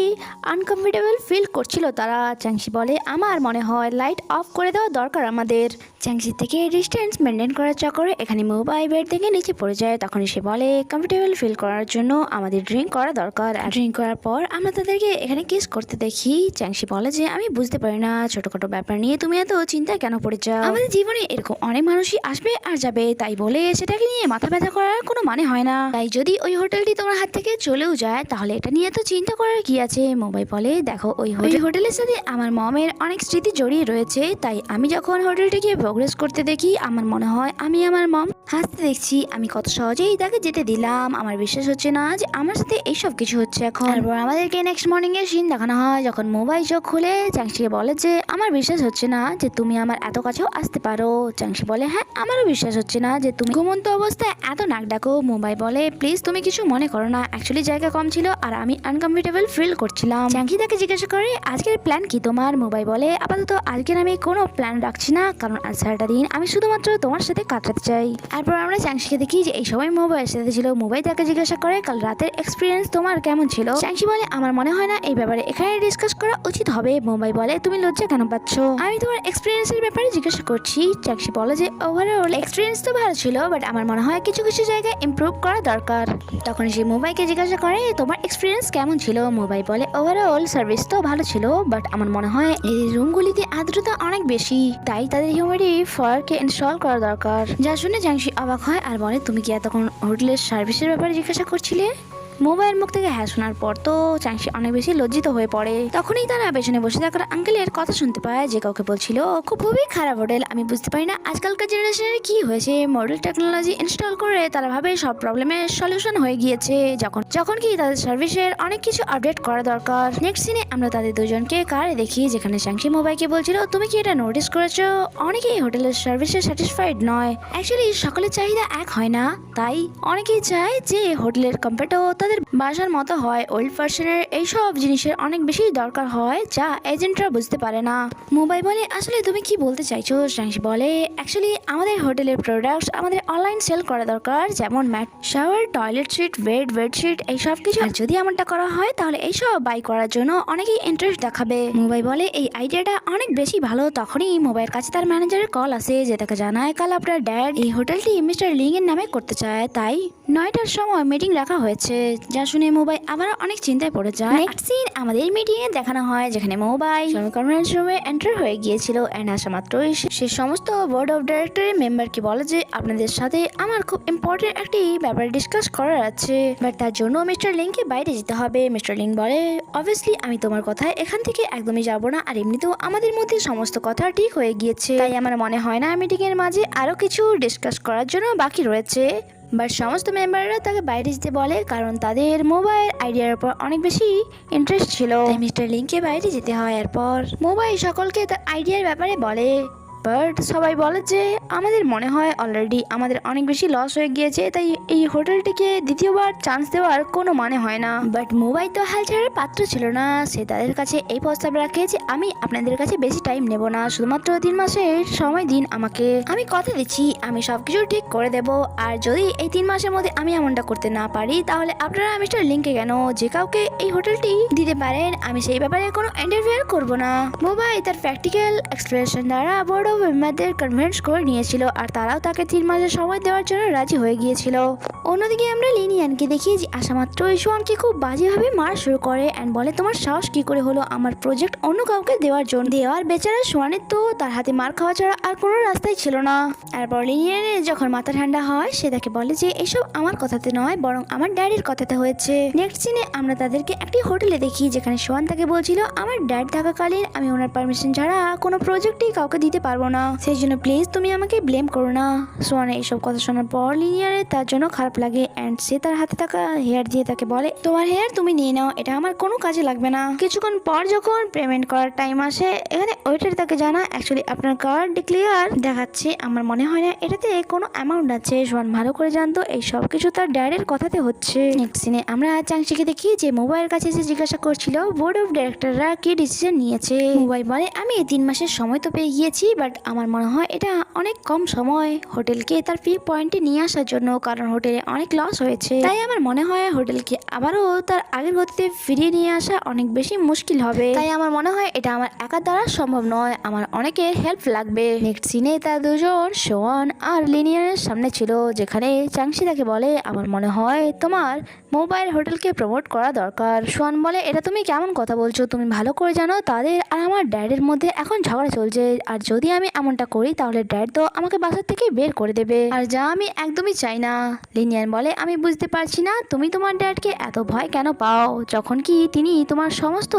আনকমফোর্টেবল ফিল করছিল তারা। চ্যাংসি বলে আমার মনে হয় লাইট অফ করে দেওয়া দরকার আমাদের। চ্যাংসি থেকে ডিস্টেন্স মেনটেন করার চক্করে এখানে মোবাইল বেড থেকে নিচে পড়ে যায়। তখনই সে বলে কমফোর্টেবল ফিল করার জন্য আমাদের ড্রিঙ্ক করা দরকার। ড্রিঙ্ক করার পর আমরা তাদেরকে এখানে কিস করতে দেখি। চ্যাংসি বলে যে আমি বুঝতে পারি না ছোটখাটো ব্যাপার নিয়ে তুমি এত চিন্তায় কেন পড়ে যাও। আমাদের জীবনে এরকম অনেক মানুষই আসবে আর যাবে, তাই বলে সেটাকে নিয়ে মাথা ব্যথা করার কোনো মানে হয় না। তাই যদি ওই হোটেলটি তোমার হাত থেকে চলেও যায় তাহলে এটা নিয়ে তো চিন্তা করার কি আছে। মোবাইল বলে দেখো ওই হোটেলের সাথে আমার মমের অনেক স্মৃতি জড়িয়ে রয়েছে, তাই আমি যখন হোটেলটিকে প্রোগ্রেস করতে দেখি আমার মনে হয় আমি আমার মম হাসতে দেখছি, আমি কত সহজেই তাকে যেতে দিলাম। আমার বিশ্বাস হচ্ছে না যে আমার সাথে এইসব কিছু হচ্ছে এখন। তারপর আমাদেরকে নেক্সট মর্নিং এর সিন দেখানো হয় যখন মোবাইল চোখ খুলে চ্যাংসিকে বলে যে আমার বিশ্বাস হচ্ছে না যে তুমি আমার এত কাছেও আসতে পারো। চ্যাংসি বলে হ্যাঁ আমারও বিশ্বাস হচ্ছে না যে তুমি ঘুমন্ত অবস্থায় এত নাক ডাকো। মোবাইল বলে প্লিজ তুমি কিছু মনে করো না, অ্যাকচুয়ালি জায়গা কম ছিল আর আমি আনকমফোর্টেবল ফিল করছিলাম। চ্যাংসি তাকে জিজ্ঞাসা করে আজকের প্ল্যান কি তোমার? মোবাইল বলে আপাতত আজকের আমি কোনো প্ল্যান রাখছি না, কারণ আজ সারাটা দিন আমি শুধুমাত্র তোমার সাথে কাটাতে চাই। তারপর আমরা চ্যাংসিকে দেখি যে এই সময় মোবাইল সাথে ছিল। মোবাইল তাকে জিজ্ঞাসা করে কাল রাতের এক্সপিরিয়েন্স তোমার কেমন ছিল? চ্যাংসি বলে আমার মনে হয় না এই ব্যাপারে এখানে ডিসকাস করা উচিত হবে। মোবাইল বলে তুমি লজ্জা কেন পাচ্ছ? আমি তোমার এক্সপিরিয়েন্সের ব্যাপারে জিজ্ঞাসা করছি। চ্যাংসি বলে যে ওভারঅল এক্সপিরিয়েন্স তো ভালো ছিল, বাট আমার মনে হয় কিছু কিছু জায়গায় ইমপ্রুভ করা দরকার। তখন সে মোবাইলকে জিজ্ঞাসা করে তোমার এক্সপিরিয়েন্স কেমন ছিল? মোবাইল বলে ওভারঅল সার্ভিস তো ভালো ছিল, বাট আমার মনে হয় এই রুমগুলিতে আর্দ্রতা অনেক বেশি, তাই তাদের হিউমিডিফায়ারকে ইনস্টল করা দরকার। যা শুনে চ্যাংসি অবাক হয় আর বলে তুমি কি এতক্ষণ হোটেলের সার্ভিসের ব্যাপারে জিজ্ঞাসা করছিলে? মোবাইল মুখ থেকে হ্যাঁ শোনার পর তো চ্যাংসি অনেক বেশি লজ্জিত হয়ে পড়ে। তখনই তারা পেছনে বসে থাকার আঙ্কেলের কথা শুনতে পায় যে কাউকে বলছিল খুবই খারাপ হোটেল। আমি বুঝতে পারি না আজকালকার জেনারেশনের কি হয়েছে, মডেল টেকনোলজি ইনস্টল করে তারা ভাবে সব প্রবলেমের সলিউশন হয়ে গিয়েছে, যখন কি তাদের সার্ভিসের অনেক কিছু আপডেট করা দরকার। নেক্সট সিনে আমরা তাদের দুজনকে কারে দেখি যেখানে চ্যাংসি মোবাইলকে বলছিল তুমি কি এটা নোটিস করেছো অনেকেই হোটেলের সার্ভিসে স্যাটিসফাইড নয়। অ্যাকচুয়ালি সকলের চাহিদা এক হয় না, তাই অনেকেই চায় যে হোটেলের কম্পেটও তাদের বাসার মতো হয়। ওল্ড ভার্সনের এইসব জিনিসের অনেক বেশি দরকার হয় যা এজেন্টরা বুঝতে পারে না। মোবাইল বলে আসলে তুমি কি বলতে চাইছো? চ্যাংসি বলে অ্যাকচুয়ালি আমাদের হোটেলের প্রোডাক্টস আমাদের অনলাইন সেল করা দরকার, যেমন mat, shower, toilet seat, bedsheet এইসব কিছু। আর যদি এমনটা করা হয় তাহলে এইসব বাই করার জন্য অনেকেই ইন্টারেস্ট দেখাবে। মোবাইল বলে এই আইডিয়াটা অনেক বেশি ভালো। তখনই মোবাইলের কাছে তার ম্যানেজারের কল আসে যে তাকে জানায় কাল আপনার ড্যাড এই হোটেলটি মিস্টার লিং এর নামে করতে চায়, তাই 9টার সময় মিটিং রাখা হয়েছে। যা শুনে মোবাইল আবার অনেক চিন্তায় পড়ে যায়। নেক্সট সিন আমাদের মিটিং এ দেখানো হয় যেখানে মোবাইল কনফারেন্স রুমে এন্টার হয়ে গিয়েছিল এন্ড আসা মাত্রই সে সমস্ত বোর্ড অফ ডাইরেক্টরের মেম্বারকে বলে যে আপনাদের সাথে আমার খুব ইম্পর্টেন্ট একটি ব্যাপারে ডিসকাস করার আছে, বাট তার জন্য মিস্টার লিংকে বাইরে যেতে হবে। মিস্টার লিং বলে অবভিয়াসলি আমি তোমার কথায় এখান থেকে একদমই যাব না, আর এমনিতেও আমাদের মধ্যে সমস্ত কথা ঠিক হয়ে গিয়েছে, তাই আমার মনে হয় না মিটিং এর মাঝে আরো কিছু ডিসকাস করার জন্য বাকি রয়েছে। বাট সমস্ত মেম্বাররা তাকে বাইরে যেতে বলে কারণ তাদের মোবাইল আইডিয়ার উপর অনেক বেশি ইন্টারেস্ট ছিল, তাই মিস্টার লিংকে বাইরে যেতে হয়। এরপর মোবাইল সকলকে তার আইডিয়ার ব্যাপারে বলে বাট সবাই বলে যে আমাদের মনে হয় অলরেডি আমাদের অনেক বেশি লস হয়ে গিয়েছে, তাই এই হোটেলটিকে দ্বিতীয়বার চান্স দেওয়ার কোনো মানে হয় না। বাট মোবাই তো হাল ছাড়ার পাত্র ছিল না। সে তাদের কাছে এই প্রস্তাব রাখে যে আমি আপনাদের কাছে বেশি টাইম নেব না, শুধুমাত্র 3 মাসের সময় দিন আমাকে। আমি কথা দিচ্ছি আমি সবকিছু ঠিক করে দেব। আর যদি এই 3 মাসের মধ্যে আমি এমনটা করতে না পারি তাহলে আপনারা মিস্টার লিংকে কেন যে কাউকে এই হোটেলটি দিতে পারেন, আমি সেই ব্যাপারে কোনো ইন্টারফেয়ার করব না। মোবাই তার প্র্যাকটিক্যাল এক্সপ্লেনেশন দ্বারা বোর্ড অফ মেম্বারদের কনভিন্স করে নিয়েছিল আর তারাও তাকে 3 মাসের সময় দেওয়ার জন্য রাজি হয়ে গিয়েছিল। অন্যদিকে আমরা লিনিয়ানকে দেখি যে আসা মাত্র সোয়ানকে খুব বাজেভাবে মারা শুরু করে অ্যান্ড বলে তোমার সাহস কি করে হলো আমার প্রজেক্ট অন্য কাউকে দেওয়ার জন্য। দেওয়ার বেচারা সোয়ানের তো তার হাতে মার খাওয়া ছাড়া আর কোনো রাস্তাই ছিল না। তারপর লিনিয়ানের যখন মাথা ঠান্ডা হয় সে তাকে বলে যে এসব আমার কথাতে নয় বরং আমার ড্যাডির কথাতে হয়েছে। নেক্সট সিনে আমরা তাদেরকে একটি হোটেলে দেখি যেখানে সোয়ান তাকে বলছিল আমার ড্যাড থাকাকালীন আমি ওনার পারমিশন ছাড়া কোনো প্রজেক্টই কাউকে দিতে পারবো না, সেই জন্য প্লিজ তুমি আমাকে ব্লেম করো না। সোয়ানের এইসব কথা শোনার পর লিনিয়ারের তার জন্য খারাপ লাগে অ্যান্ড সে তার হাতে থাকা হেয়ার দিয়ে তাকে বলে তোমার হেয়ার তুমি নিয়ে নাও, এটা আমার কোনো কাজে লাগবে না। কিছুক্ষণ পর যখন পেমেন্ট করার টাইম আসে এখানে ওয়েটার তাকে জানা অ্যাকচুয়ালি আপনার কার্ড ডিক্লেয়ার দেখাচ্ছে, আমার মনে হয় না এটাতে কোনো অ্যামাউন্ট আছে। সোয়ান ভালো করে জানতো এই সব কিছু তার ড্যাডের কথাতে হচ্ছে। নেক্সট সিনে আমরা চাংশিকে দেখি যে মোবাইলের কাছে এসে জিজ্ঞাসা করছিল বোর্ড অফ ডিরেক্টররা কি ডিসিশন নিয়েছে। মোবাইল বলে আমি এই 3 মাসের সময় তো পেয়ে গিয়েছি বাট আমার মনে হয় এটা অনেক কম সময় হোটেলকে তার পিক পয়েন্টে নিয়ে আসার জন্য, কারণ হোটেলে অনেক লস হয়েছে। তাই আমার মনে হয় হোটেলকে আবারও তার আগের গতিতে ফিরিয়ে নিয়ে আসা অনেক বেশি মুশকিল হবে। তাই আমার মনে হয় এটা আমার একার দ্বারা সম্ভব নয়, আমার অনেকের হেল্প লাগবে। নেক্সট সিনে তার দুজন সোয়ান আর লিনিয়ারের সামনে ছিল যেখানে চাংশি তাকে বলে আমার মনে হয় তোমার মোবাইল হোটেলকে প্রমোট করা দরকার। সোয়ান বলে এটা তুমি কেমন কথা বলছো, তুমি ভালো করে জানো তাদের আর আমার ড্যাডের মধ্যে এখন ঝগড়া চলছে, আর যদি আমি এমনটা করি তাহলে ড্যাড তো আমাকে বাসা থেকে বের করে দেবে, আর যা আমি একদমই চাই না। লিনিয়ান বলে আমি বুঝতে পারছি না তুমি তোমার ড্যাডকে এত ভয় কেন পাও, যখন কি তিনি তোমার সমস্ত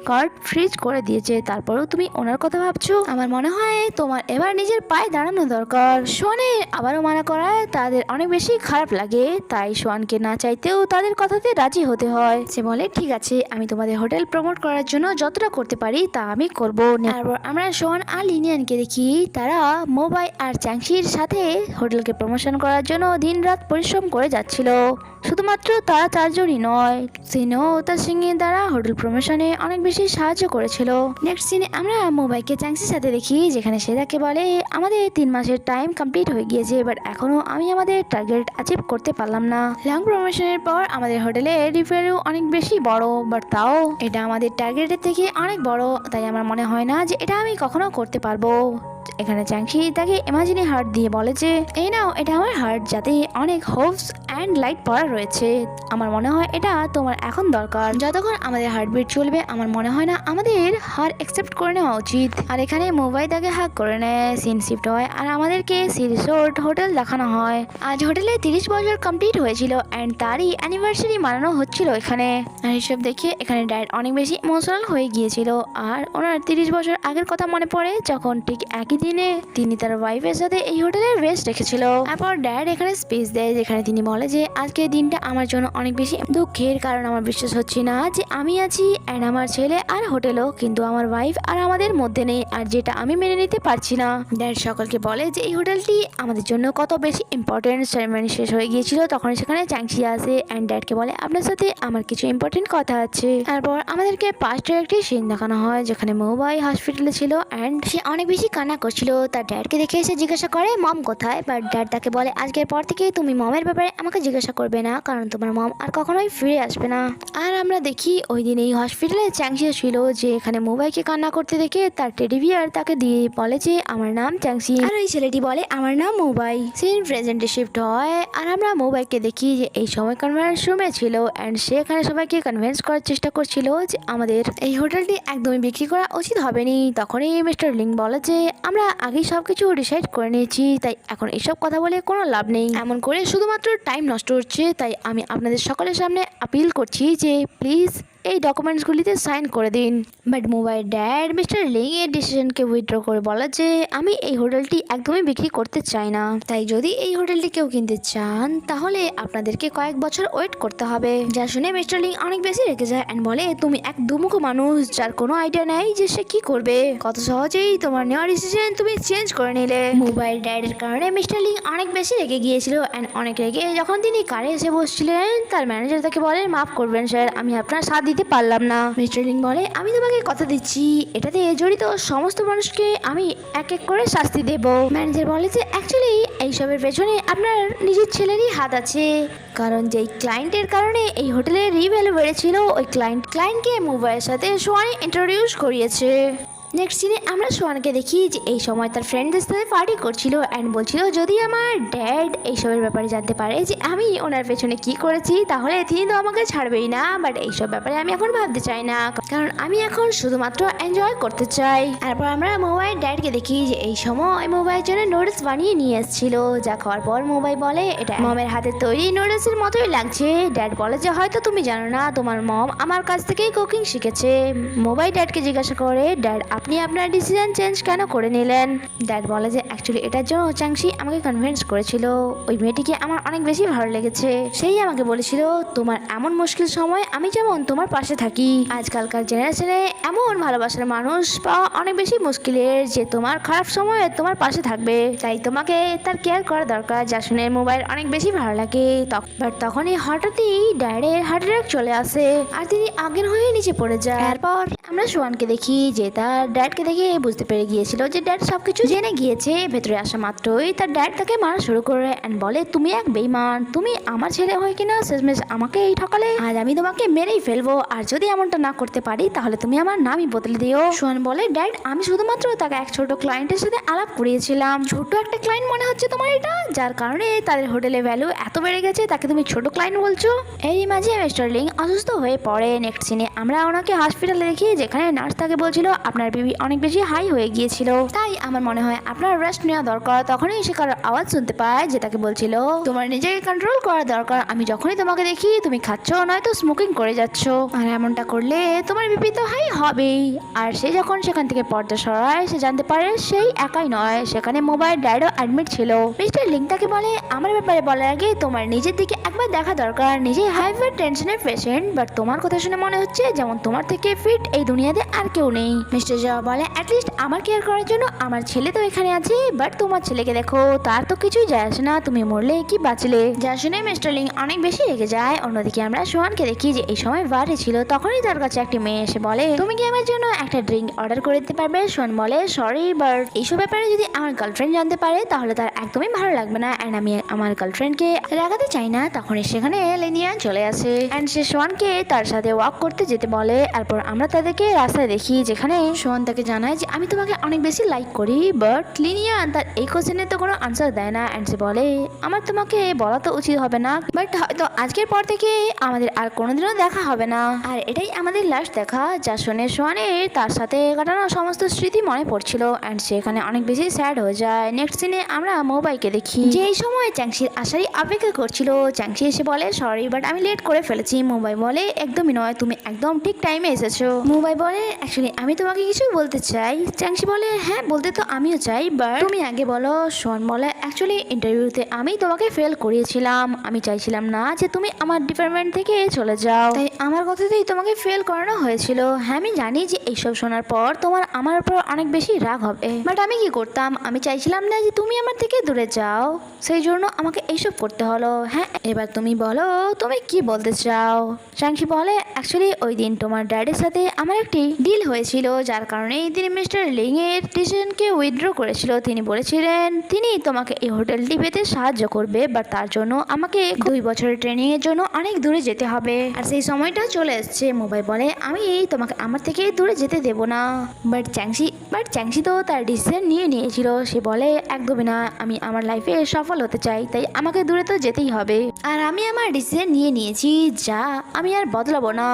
কার্ড ফ্রিজ করে দিয়েছে তারপরেও তুমি ওনার কথা ভাবছো। আমার মনে হয় তোমার এবার নিজের পায়ে দাঁড়ানো দরকার। সোয়ানের আবারও মানা করায় তাদের অনেক বেশি খারাপ লাগে, তাই সোয়ানকে না চাইতেও তাদের কথাতে রাজি হতে হয়। সে বলে ঠিক আছে আমি তোমাদের হোটেল প্রমোট করার জন্য যতটা করতে পারি তা আমি করবো। তারপর আমরা সোয়ান আর লিনিয়ানকে দেখি তারা মোবাই আর চাংশির সাথে হোটেলকে প্রমোশন করার জন্য দিনরাত পরিশ্রম করে যাচ্ছিল। শুধুমাত্র তারা 4 জনই নয়, সিনো ও তার সিংহের দ্বারা হোটেল প্রমোশনে অনেক বেশি সাহায্য করেছিল। নেক্সট সিনে আমরা মোবাইলকে চাংশির সাথে দেখি যেখানে সে তাকে বলে আমাদের 3 মাসের টাইম কমপ্লিট হয়ে গিয়েছে বাট এখনো আমি আমাদের টার্গেট অ্যাচিভ করতে পারলাম না। লং প্রমোশনের পর আমাদের হোটেলে রিভিউ অনেক বেশি বড়, বাট তাও এটা আমাদের টার্গেটের থেকে অনেক বড়, তাই আমার মনে হয় না যে এটা আমি কখনো করতে পারবো। এখানে চাংশি তাকে ইমাজিনি হার্ট দিয়ে বলে যে এই নাও এটা আমার হার্ট যাতে অনেক হোপস অ্যান্ড লাইট পড়া রয়েছে, আমার মনে হয় এটা তোমার এখন দরকার। যতক্ষণ আমাদের হার্টবিট চলবে আমার মনে হয় না আমাদের হার অ্যাকসেপ্ট করে নেওয়া উচিত। আর এখানে মোবাইল তাকে হাক করে নেয়, সিন শিফট হয় আর আমাদেরকে সি রিসোর্ট হোটেল দেখানো হয়। আজ হোটেলে 30 বছর কমপ্লিট হয়েছিল অ্যান্ড তারই অ্যানিভার্সারি মানানো হচ্ছিল এখানে। আর এইসব দেখে এখানে ড্যাড অনেক বেশি ইমোশনাল হয়ে গিয়েছিল আর ওনার 30 বছর আগের কথা মনে পড়ে যখন ঠিক একই দিনে তিনি তার ওয়াইফের সাথে এই হোটেলে রেস্ট রেখেছিল। তারপর ড্যাড এখানে স্পেস দেয় যেখানে তিনি বলে যে আজকের দিনটা আমার জন্য অনেক বেশি দুঃখের, কারণ আমার বিশ্বাস হচ্ছে না যে আমি আছি অ্যান্ড আমার ছেলে আর হোটেলও, কিন্তু আমার ওয়াইফ আর আমাদের মধ্যে নেই, আর যেটা আমি মেনে নিতে পারছি না। ড্যাড সকলকে বলে যে এই হোটেলটি আমাদের জন্য কত বেশি ইম্পর্টেন্ট। সেরেমনি শেষ হয়ে গিয়েছিল তখন সেখানে চাংশি আসে অ্যান্ড ড্যাডকে বলে আপনার সাথে আমার কিছু ইম্পর্টেন্ট কথা আছে। তারপর আমাদেরকে পাস্টের একটি সিন দেখানো হয় যেখানে মোবাই হসপিটালে ছিল অ্যান্ড সে অনেক বেশি কান্না করছিল। তার ড্যাডকে দেখে এসে জিজ্ঞাসা করে মম কোথায়, বাট ড্যাড তাকে বলে আজকের পর থেকে তুমি মমের ব্যাপারে আমাকে জিজ্ঞাসা করবে না, কারণ তোমার মম আর কখনোই ফিরে আসবে না। আর আমরা দেখি ওই দিন এই হসপিটালে চ্যাংশিও ছিল যে এখানে মোবাইলকে কান্না করতে দেখে তার টেডি বিয়ার তাকে দিয়ে বলে যে আমার নাম চ্যাংশি, আর ওই ছেলেটি বলে আমার নাম মোবাই। সিন প্রেজেন্টে শিফট হয় আর আমরা মোবাইলকে দেখি যে এই সময় কনফারেন্স রুমে ছিল অ্যান্ড সে এখানে সবাইকে কনভিন্স করার চেষ্টা করছিল যে আমাদের এই হোটেলটি একদমই বিক্রি করা উচিত হবেনি। তখনই মিস্টার লিং বলে যে আমরা আগেই সবকিছু ডিসাইড করে নিয়েছি, তাই এখন এসব কথা বলে কোনো লাভ নেই, এমন করে শুধুমাত্র টাইম নষ্ট হচ্ছে। তাই আমি আপনাদের সকলের সামনে আপিল করছি যে প্লিজ এই ডকুমেন্টসগুলিতে সাইন করে দিন। But mobile dad mister Ling এর ডিসিশনকে উইথড্র করে বলে যে আমি এই হোটেলটি একদমই বিক্রি করতে চাই না, তাই যদি এই হোটেলটি কেউ কিনতে চান তাহলে আপনাদেরকে কয়েক বছর ওয়েট করতে হবে। যা শুনে মিস্টার লিং অনেক বেশি রেগে যায় অ্যান্ড বলে তুমি এক দুমুখো মানুষ যার কোনো আইডিয়া নেই যে সে কি করবে, কত সহজেই তোমার নেওয়া ডিসিশন তুমি চেঞ্জ করে নিলে। মোবাইল ড্যাডের কারণে মিস্টার লিং অনেক বেশি রেগে গিয়েছিল অ্যান্ড অনেক রেগে যখন তিনি কারে এসে বসছিলেন তার ম্যানেজার তাকে বলে মাফ করবেন স্যার, আমি আপনার সাথ দিতে পারলাম না। মিস্টার লিং বলে আমি তোমাকে কথা দিচ্ছি এটাতে জড়িত সমস্ত মানুষকে আমি এক এক করে শাস্তি দেব। ম্যানেজার বলে যে অ্যাকচুয়ালি এইসবের পেছনে আপনার নিজের ছেলেরই হাত আছে, কারণ যেই ক্লায়েন্টের কারণে এই হোটেলের রিভ্যালু বেড়েছিল ওই ক্লায়েন্টকে মোবাইলের সাথে সোয়ানি ইন্ট্রোডিউস করিয়েছে। নেক্সট সিনে আমরা সোয়ানকে দেখি যে এই সময় তার ফ্রেন্ডদের সাথে পার্টি করছিল অ্যান্ড বলছিল যদি আমার ড্যাড এইসবের ব্যাপারে জানতে পারে যে আমি ওনার পেছনে কি করেছি তাহলে তিনি তো আমাকে ছাড়বেই না। বাট এইসব ব্যাপারে আমি এখন ভাবতে চাই না, কারণ আমি এখন শুধুমাত্র এনজয় করতে চাই। তারপর আমরা মোবাইল ড্যাডকে দেখি যে এই সময় মোবাইলের জন্য নুডলস বানিয়ে নিয়ে এসেছিল, যা খাওয়ার পর মোবাইল বলে এটা মমের হাতে তৈরি নুডলসের মতোই লাগছে। ড্যাড বলে যে হয়তো তুমি জানো না তোমার মম আমার কাছ থেকেই কুকিং শিখেছে। মোবাইল ড্যাডকে জিজ্ঞাসা করে ড্যাড আপনি আপনার ডিসিশন চেঞ্জ কেন করে নিলেন? ড্যাড বলে যে অ্যাকচুয়ালি এটার জন্য চাংশি আমাকে কনভিন্স করেছিল, ওই মেয়েটিকে আমার অনেক বেশি ভালো লেগেছে, সেই আমাকে বলেছিল তোমার এমন মুশকিল সময় আমি যেমন তোমার পাশে থাকি। আজকালকার জেনারেশনে এমন ভালোবাসার মানুষ পাওয়া অনেক বেশি মুশকিলের যে তোমার খারাপ সময়ে তোমার পাশে থাকবে, তাই তোমাকে তার কেয়ার করা দরকার। যা শুনে মোবাইল অনেক বেশি ভালো লাগে। বাট তখনই হঠাৎই ড্যাডের হার্ট অ্যাটাক চলে আসে আর তিনি অজ্ঞান হয়ে নিচে পড়ে যায়। তারপর আমরা সোয়ানকে দেখি যে তার ড্যাডকে দেখে বুঝতে পেরে গিয়েছিল যে ড্যাড সবকিছু জেনে গিয়েছে। ভেতরে আসা মাত্রই তার ড্যাড তাকে মারা শুরু করে অ্যান্ড বলে তুমি এক বেইমান, তুমি আমার ছেলে হয়ে কিনা শেষমেশ আমাকে এই ঠকালে, আজ আমি তোমাকে মেরেই ফেলবো, আর যদি এমনটা না করতে পারি তাহলে তুমি আমার নামই বদলে দিও। সোয়ান বলে ড্যাড আমি শুধুমাত্র তাকে এক ছোট ক্লায়েন্টের সাথে আলাপ করিয়েছিলাম, ছোট একটা ক্লায়েন্ট মনে হচ্ছে তোমার এটা, যার কারণে তাদের হোটেলে ভ্যালু এত বেড়ে গেছে তাকে তুমি ছোট ক্লায়েন্ট বলছো। এরই মাঝে মিস্টার লিং অসুস্থ হয়ে পড়ে। নেক্সট সিনে আমরা ওনাকে হসপিটালে দেখি যেখানে নার্স তাকে বলছিল আপনার বিবি অনেক বেশি হাই হয়ে গিয়েছিল, তাই আমার মনে হয় আপনার রেস্ট নেওয়া দরকার। তখনই সে কারোর আওয়াজ শুনতে পায় যে তাকে বলছিল তোমার নিজেকে কন্ট্রোল করা দরকার, আমি যখনই তোমাকে দেখি তুমি খাচ্ছ নয়তো স্মোকিং করে যাচ্ছ, আর এমনটা করলে তোমার বিপি তো হাই হবেই। আর সে যখন সেখান থেকে পর্দা সরায় সে জানতে পারে সেই একাই নয়, সেখানে মোবাইল ড্যাডও অ্যাডমিট ছিল। মিস্টার লিং তাকে বলে আমার ব্যাপারে বলার আগে তোমার নিজের দিকে একবার দেখা দরকার, নিজে হাইপার টেনশনের পেশেন্ট, বাট তোমার কথা শুনে মনে হচ্ছে যেমন তোমার থেকে ফিট এই দুনিয়াতে আর কেউ নেই। মিস্টার জা বলে অ্যাটলিস্ট আমার কেয়ার করার জন্য আমার ছেলে তো এখানে আছে, বাট তোমার ছেলেকে দেখো তার তো কিছুই যায় আসে না, তুমি মরলে কি বাঁচলে। যা শুনে মিস্টার লিং অনেক বেশি রেগে যায়। অন্যদিকে আমরা সোহানকে দেখি যে এই সময় বারে ছিল, তখনই তার কাছে একটি মেয়ে এসে বলে তুমি কি আমার জন্য একটা ড্রিঙ্ক অর্ডার করে দিতে পারবে? সোহান বলে সরি বাট এইসব ব্যাপারে যদি আমার গার্লফ্রেন্ড জানতে পারে তাহলে তার একদমই ভালো লাগবে না অ্যান্ড আমি আমার গার্লফ্রেন্ডকে রাগাতে চাই না। তখনই সেখানে লিনিয়ান চলে আসে অ্যান্ড সে সোহানকে তার সাথে ওয়াক করতে যেতে বলে। তারপর আমরা তাদেরকে রাস্তায় দেখি যেখানে সোহান তাকে জানায় যে আমি তোমাকে অনেক বেশি লাইক করি, বাট লিনিয়ান তার এই কোশ্চেনের তো কোনো আনসার দেয় না অ্যান্ড সে বলে আমার তোমাকে বলা তো উচিত হবে না, বাট হয়তো আজকের পর থেকে আমাদের আর কোনোদিনও দেখা হবে না, আর এটাই আমাদের লাস্ট দেখা। যা শুনে সোহানের তার সাথে কাটানো সমস্ত স্মৃতি মনে পড়ছিল অ্যান্ড সেখানে অনেক বেশি স্যাড হয়ে যায়। নেক্সট সিনে আমরা মোবাইলকে দেখি যে এই সময় চ্যাংশির আসারই অপেক্ষা করছিল। চ্যাংশি এসে বলে সরি বাট আমি লেট করে ফেলেছি। মোবাইল বলে একদমই নয়, তুমি একদম ঠিক টাইমে এসেছো। মোবাইল বলে অ্যাকচুয়ালি আমি তোমাকে কিছু বলতে চাই। চ্যাংশি বলে হ্যাঁ বলতে তো আমিও চাই, বাট তুমি আগে বলো। সোহান বলে অ্যাকচুয়ালি ইন্টারভিউতে আমি তোমাকে ফেল করিয়েছিলাম, আমি চাইছিলাম না যে তুমি আমার ডিপার্টমেন্ট থেকে চলে যাও, তাই আমার কথাতেই তোমাকে ফেল করানো হয়েছিল। হ্যাঁ আমি জানি যে এইসব শোনার পর তোমার আমার উপর অনেক বেশি রাগ হবে, বাট আমি কি করতাম, আমি চাইছিলাম না যে তুমি আমার থেকে দূরে যাও, সেই জন্য আমাকে এইসব করতে হলো। হ্যাঁ এবার তুমি বলো তুমি কি বলতে চাও। চ্যাংশি বলে অ্যাকচুয়ালি ওই দিন তোমার ড্যাডির সাথে আমার একটি ডিল হয়েছিল, যার কারণে তিনি মিস্টার লিং এর ডিসিশনকে উইথড্র করেছিল। তিনি বলেছিলেন তিনি তোমাকে এই হোটেলটি পেতে সাহায্য করবে, বাট তার জন্য আমাকে 2 বছরের ট্রেনিং এর জন্য অনেক দূরে যেতে হবে, আর সেই সময়টা চলে এসছে। মোবাইল বলে আমি তোমাকে আমার থেকে দূরে যেতে দেব না, বাট চ্যাংশি তো তার ডিসিশন নিয়েছিল। সে বলে একদমই না, আমি আমার লাইফে সফল হতে চাই, তাই আমাকে দূরে তো যেতেই হবে, আর আমি আমার ডিসিশন নিয়েছি যা আমি আর বদলাবো না।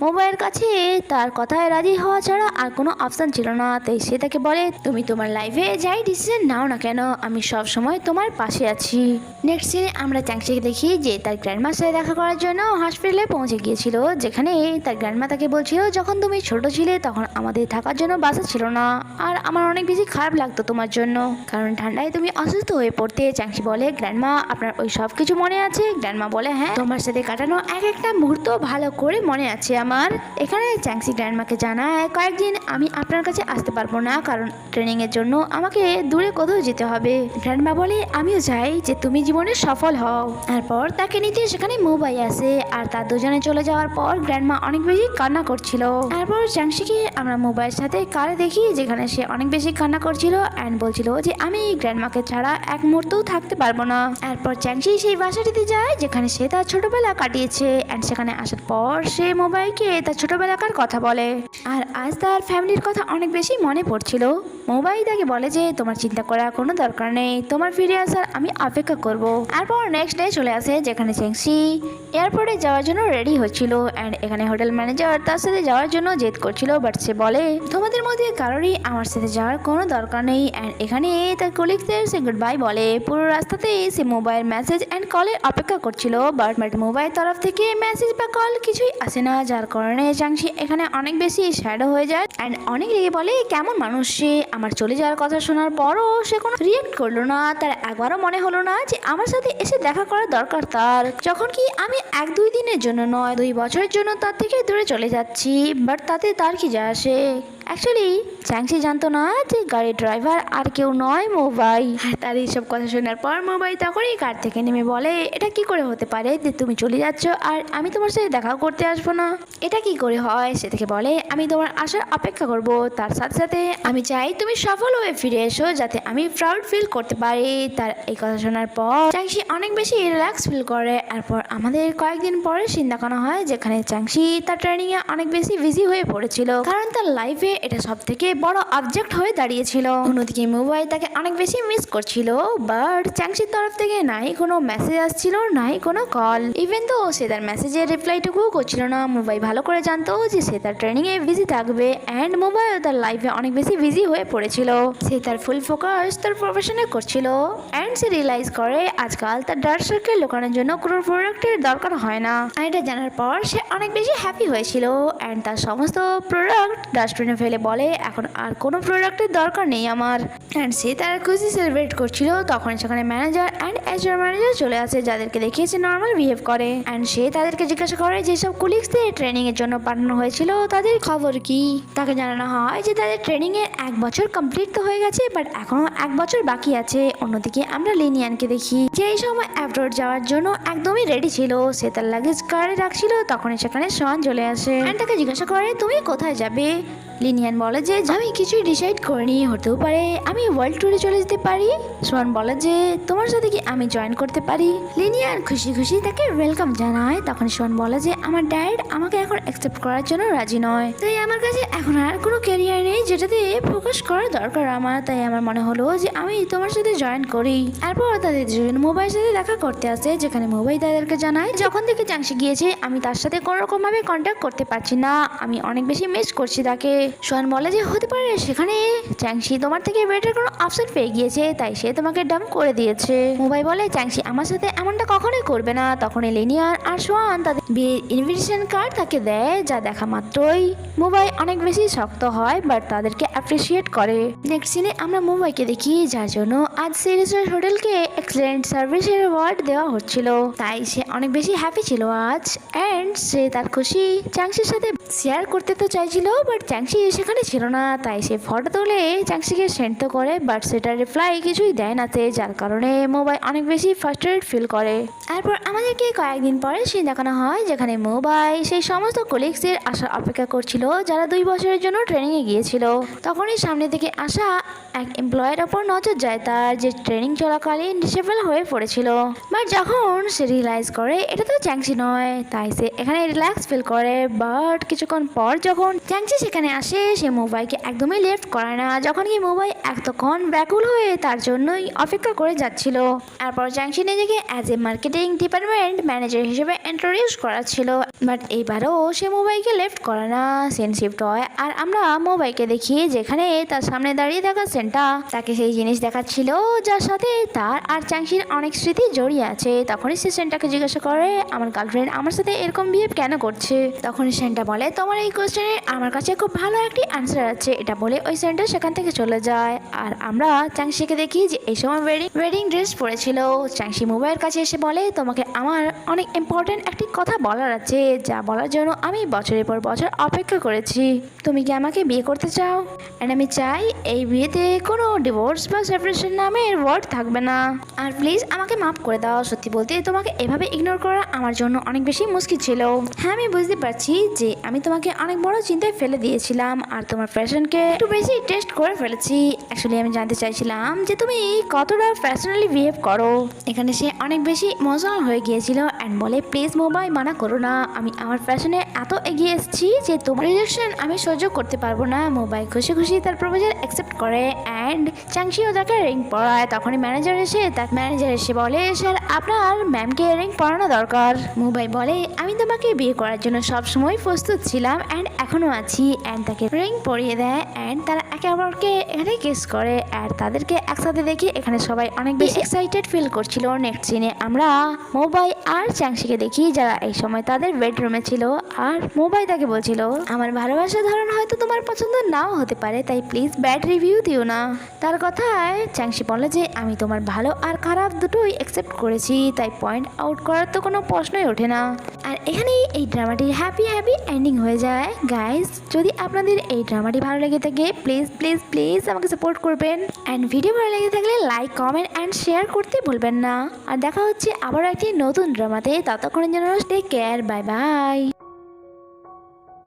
মোবাইলের কাছে তার কথায় রাজি হওয়া ছাড়া আর কোনো অপশন ছিল না, তাই সে তাকে বলে তুমি তোমার লাইফে যাই ডিসিশন নাও না কেন আমি সব সময় তোমার পাশে আছি। নেক্সট সিনে আমরা চ্যাংচিকে দেখি যে তার গ্র্যান্ডমার সাথে দেখা করার জন্য হসপিটালে পৌঁছে গিয়েছিল, যেখানে তার গ্র্যান্ডমা তাকে বলছিল যখন তুমি ছোট ছিলে তখন আমাদের থাকার জন্য বাসা ছিল না, আর আমার অনেক বেশি খারাপ লাগতো তোমার জন্য, কারণ ঠান্ডায় তুমি অসুস্থ হয়ে পড়তে। চ্যাংচি বলে গ্র্যান্ডমা আপনার ওই সব কিছু মনে আছে? গ্র্যান্ডমা বলে হ্যাঁ, তোমার সাথে কাটানো এক একটা মুহূর্ত ভালো করে মনে আছে আমার। এখানে চ্যাংচি গ্র্যান্ডমাকে জানায় কয়েকদিন আমি আপনার কাছে আসতে পারবো না, কারণ ট্রেনিং এর জন্য আমাকে দূরে কোথাও যেতে হবে। গ্র্যান্ডমা বলে আমিও চাই যে তুমি জীবনে সফল হও। তারপর তাকে নিতে সেখানে মোবাই আসে, আর তার দুজনে চলে যাওয়ার পর গ্র্যান্ডমা অনেক বেশি কান্না করছিল। তারপর চ্যাংচিকে আমরা মোবাইলের সাথে কারে দেখি, যেখানে সে অনেক বেশি কান্না করছিল অ্যান্ড বলছিল যে আমি গ্র্যান্ডমাকে ছাড়া এক মুহূর্তও থাকতে পারবো না। তারপর চ্যাংচি সেই বাসাটিতে যায় যেখানে সে তার ছোটবেলা কাটিয়েছে, অ্যান্ড সেখানে আসার পর সে মোবাইলকে তার ছোটবেলাকার কথা বলে, আর আজ তার ফ্যামিলির কথা অনেক বেশি মনে পড়ছিল। মোবাইল তাকে বলে যে তোমার চিন্তা করার কোনো দরকার নেই, তোমার ফিরে আসার আমি অপেক্ষা করব। তারপর নেক্সট ডে চলে আসে যেখানে চ্যাংচি এয়ারপোর্টে যাওয়ার জন্য রেডি হচ্ছিল, অ্যান্ড এখানে হোটেল ম্যানেজার তার সাথে যাওয়ার জন্য জেদ করছিল, বাট সে বলে তোমাদের মধ্যে কারোরই আমার সাথে যাওয়ার কোনো দরকার নেই। অ্যান্ড এখানে তার কলিগদের সে গুড বাই বলে। পুরো রাস্তাতে সে মোবাইল মেসেজ অ্যান্ড কলের অপেক্ষা করছিল, বাট মোবাইল তরফ থেকে মেসেজ বা কল কিছুই আসে না, যার কারণে চ্যাংচি এখানে অনেক বেশি শ্যাডো হয়ে যায় অ্যান্ড অনেক রেগে বলে কেমন মানুষ সে, আমার চলে যাওয়ার কথা শোনার পরও সে কোনো রিয়েক্ট করলো না, তার একবারও মনে হলো না যে আমার সাথে এসে দেখা করা দরকার তার, যখন কি আমি 1-2 দিনের জন্য নয় 2 বছরের জন্য তার থেকে দূরে চলে যাচ্ছি, বাট তাতে তার কি যায় আসে। অ্যাকচুয়ালি চ্যাংচি জানতো না যে গাড়ির ড্রাইভার আর কেউ নয় মোবাই। তার এইসব কথা শোনার পর মোবাই তখনই কার থেকে নেমে বলে এটা কি করে হতে পারে যে তুমি চলে যাচ্ছ আর আমি তোমার সাথে দেখা করতে আসবো না, এটা কি করে হয়? সে থেকে বলে আমি তোমার আসার অপেক্ষা করব, তার সাথে সাথে আমি চাই তুমি সফল হয়ে ফিরে এসো যাতে আমি প্রাউড ফিল করতে পারি। তার এই কথা শোনার পর চ্যাংচি অনেক বেশি রিল্যাক্স ফিল করে। এরপর আমাদের কয়েকদিন পরে সিন দেখানো হয় যেখানে চ্যাংচি তার ট্রেনিংয়ে অনেক বেশি বিজি হয়ে পড়েছিল, কারণ তার লাইফে এটা সব থেকে বড় অবজেক্ট হয়ে দাঁড়িয়েছিল। অন্যদিকে মোবাইল তাকে অনেক বেশি মিস করছিল, বাট চ্যাংচির তরফ থেকে নাই কোনো মেসেজ আসছিল নাই কোনো কল, ইভেন তো সে তার মেসেজের রিপ্লাইটুকুও করছিল না। মোবাইল ভালো করে জানতো যে সে তার ট্রেনিংয়ে বিজি থাকবে, অ্যান্ড মোবাইল তার লাইফে অনেক বেশি বিজি হয়ে পড়েছিল। সে তার ফুল ফোকাস তার প্রফেশনে করছিল, অ্যান্ড সে রিয়েলাইজ করে আজকাল তার ডার্ক সার্কেল লুকানোর জন্য কোনো প্রোডাক্টের দরকার হয় না। আর এটা জানার পর সে অনেক বেশি হ্যাপি হয়েছিল, অ্যান্ড তার সমস্ত প্রোডাক্ট ডাস্টবিনে ফেলে বলে এখন আর কোনো প্রোডাক্টের দরকার নেই আমার। অ্যান্ড সে তার খুশি সেলিব্রেট করছিল, তখন সেখানে ম্যানেজার অ্যান্ড এইচআর ম্যানেজার চলে আসে, যাদেরকে দেখিয়ে সে নর্মাল বিহেভ করে। অ্যান্ড সে তাদেরকে জিজ্ঞাসা করে যেসব কুলিগসদের ট্রেনিং এর জন্য পাঠানো হয়েছিল তাদের খবর কি। তাকে জানানো হয় যে তাদের ট্রেনিং এর 1 বছর কমপ্লিট তো হয়ে গেছে, বাট এখনো 1 বছর বাকি আছে। অন্যদিকে আমরা লিনিয়ানকে দেখি যে এই সময় অ্যাব্রোড যাওয়ার জন্য একদমই রেডি ছিল, সে তার লাগেজ কারে রাখছিল, তখনই সেখানে শন চলে আসে অ্যান্ড তাকে জিজ্ঞাসা করে তুমি কোথায় যাবে। লিনিয়ান বলে যে আমি কিছুই ডিসাইড করিনি, হতেও পারে আমি ওয়ার্ল্ড ট্যুরে চলে যেতে পারি। সোয়ান বলে যে তোমার সাথে কি আমি জয়েন করতে পারি। লিনিয়ান খুশি খুশি তাকে ওয়েলকাম জানায়, তখন সোয়ান বলে যে আমার ড্যাড আমাকে এখন অ্যাকসেপ্ট করার জন্য রাজি নয়, তাই আমার কাছে এখন আর কোনো ক্যারিয়ার নেই যেটাতে ফোকাস করা দরকার আমার, তাই আমার মনে হলো যে আমি তোমার সাথে জয়েন করি। এরপর তাদের দুজন মোবাইলের সাথে দেখা করতে আসে, যেখানে মোবাইল তাদেরকে জানায় যখন থেকে চ্যাংচি গিয়েছে আমি তার সাথে কোনো রকম ভাবে কন্ট্যাক্ট করতে পারছি না, আমি অনেক বেশি মিস করছি তাকে। সোয়ান বলে যে হতে পারে সেখানে চ্যাংচি তোমার থেকে বেটার কোনো অপশন পেয়ে গিয়েছে, তাই সে তোমাকে ডাম্প করে দিয়েছে। মোবাইল বলে চ্যাংচি আমার সাথে এমনটা কখনোই করবে না। তখন লিনিয়ার আর সোয়ান তাদের বিয়ের ইনভিটেশন কার্ড তাকে দেয়, যা দেখা মাত্রই মোবাইল অনেক বেশি শক্ত হয়, বাট তাদেরকে অ্যাপ্রিসিয়েট করে। নেক্সট সিনে আমরা মোবাইলকে দেখি, যার জন্য আজ সিরিজের হোটেলকে এক্সেলেন্ট সার্ভিসের অ্যাওয়ার্ড দেওয়া হচ্ছিল, তাই সে অনেক বেশি হ্যাপি ছিল আজ। অ্যান্ড সে তার খুশি চ্যাংচির সাথে শেয়ার করতে তো চাইছিল, বাট চ্যাংচি সেখানে ছিল না, তাই সে ফটো তুলে চ্যাংচিকে সেন্ড তো করে, বাট সেটার রিপ্লাই কিছুই দেয় না, যার কারণে মোবাইল অনেক বেশি ফ্রাস্ট্রেটেড ফিল করে। তারপর আমাদেরকে কয়েকদিন পরে সে দেখানো হয় যেখানে মোবাইল সেই সমস্ত কলিগসদের আসার অপেক্ষা করছিল যারা 2 বছরের জন্য ট্রেনিংয়ে গিয়েছিল। তখনই সামনে থেকে আসা এক এমপ্লয়ের ওপর নজর যায় তার, যে ট্রেনিং চলাকালীন ডিসেবল হয়ে পড়েছিল, বাট যখন সে রিয়েলাইজ করে এটা তো চ্যাংচি নয়, তাই সে এখানে রিল্যাক্স ফিল করে। বাট কিছুক্ষণ পর যখন চ্যাংচি সেখানে আসে সে মোবাইলকে একদমই লেফট করে না, যখন কি মোবাইল এতক্ষণ ব্যাকুল হয়ে তার জন্যই অপেক্ষা করে যাচ্ছিল। এরপর চ্যাংশি নিজেকে as a marketing department manager হিসেবে ইন্ট্রোডিউস করাচ্ছিল, বাট এইবারও সে মোবাইলকে লেফট করে না, সেন শিফট হয়। আর আমরা মোবাইলকে দেখি যেখানে তার সামনে দাঁড়িয়ে থাকা সেনটা তাকে সেই জিনিস দেখাচ্ছিল যার সাথে তার আর চ্যাংশির অনেক স্মৃতি জড়িয়ে আছে। তখনই সে সেনটাকে জিজ্ঞাসা করে, আমার গার্লফ্রেন্ড আমার সাথে এরকম বিহেভ কেন করছে? তখনই সেনটা বলে, তোমার এই কোয়েশ্চেনের আমার কাছে খুব ভালো একটি আনসার আছে। এটা বলে ওই সেনটা সেখান থেকে চলে যায়। আর আমরা চ্যাংশিকে দেখি যে এই সময় ওয়েডিং ড্রেস পরেছিল। চ্যাংশি মোবাইলের কাছে এসে বলে, তোমাকে আমার অনেক ইম্পর্টেন্ট একটি কথা বলার আছে, যা বলার জন্য আমি বছরের পর বছর অপেক্ষা করেছি। তুমি কি আমাকে বিয়ে করতে চাও? অ্যান্ড আমি চাই এই বিয়েতে কোনো ডিভোর্স বা সেপারেশন নামের ওয়ার্ড থাকবে না। আর প্লিজ আমাকে মাফ করে দাও, সত্যি বলতে তোমাকে এভাবে ইগনোর করা আমার জন্য অনেক বেশি মুশকিল ছিল। হ্যাঁ, আমি বুঝতে পারছি যে আমি তোমাকে অনেক বড় চিন্তায় ফেলে দিয়েছিলাম আর তোমার ফ্যাশনকে একটু বেশি টেস্ট করে ফেলেছি। অ্যাকচুয়ালি আমি জানতে চাইছিলাম যে তুমি কতটা ফ্যাশনালি বিহেভ করো। এখানে সে অনেক বেশি ইমোশনাল হয়ে গিয়েছিল অ্যান্ড বলে, প্লিজ মোবাইল মানা করো না, আমি আমার ফ্যাশনে এত এগিয়ে এসেছি যে তোমার রিজেকশন আমি সহ্য করতে পারবো না। মোবাইল খুশি খুশি তার প্রপোজাল অ্যাকসেপ্ট করে অ্যান্ড চ্যাংশিও তাকে রিং পরায়। তখনই ম্যানেজার এসে বলে, স্যার আপনার ম্যামকে রিং পরানো দরকার। মোবাইল বলে, আমি তোমাকে বিয়ে করার জন্য সবসময় প্রস্তুত ছিলাম অ্যান্ড এখনো আছি। অ্যান্ড তাকে রিং পরিয়ে দেয় অ্যান্ড তারা একে অপরকে এখানে কিস করে। আর তাদেরকে একসাথে দেখে এখানে সবাই অনেক বেশি এক্সাইটেড ফিল করছিল। নেক্সট সিনে আমরা মোবাইল আর চ্যাংশিকে দেখি, যারা এই সময় তাদের বেডরুমে ছিল। আর মোবাইল তাকে বলছিল, আমার ভালোবাসার ধরন হয়তো তোমার পছন্দ নাও হতে পারে, তাই প্লিজ ব্যাড রিভিউ দিও না। তার কথায় চ্যাংশি বলে যে আমি তোমার ভালো আর খারাপ দুটোই অ্যাকসেপ্ট করেছি, তাই পয়েন্ট আউট করার তো কোনো প্রশ্নই ওঠে না। আর এখানেই এই ড্রামাটির হ্যাপি এন্ডিং হয়ে যায়। গাইস, যদি আপনাদের এই ড্রামাটি ভালো লেগে থাকে প্লিজ প্লিজ প্লিজ আমাকে সাপোর্ট করবেন অ্যান্ড ভিডিও ভালো লেগে থাকলে লাইক কমেন্ট অ্যান্ড শেয়ার করতে ভুলবেন না। আর দেখা হচ্ছে আবার একটি নতুন ড্রামাতে, ততক্ষণের জন্য টেক কেয়ার, বাই বাই।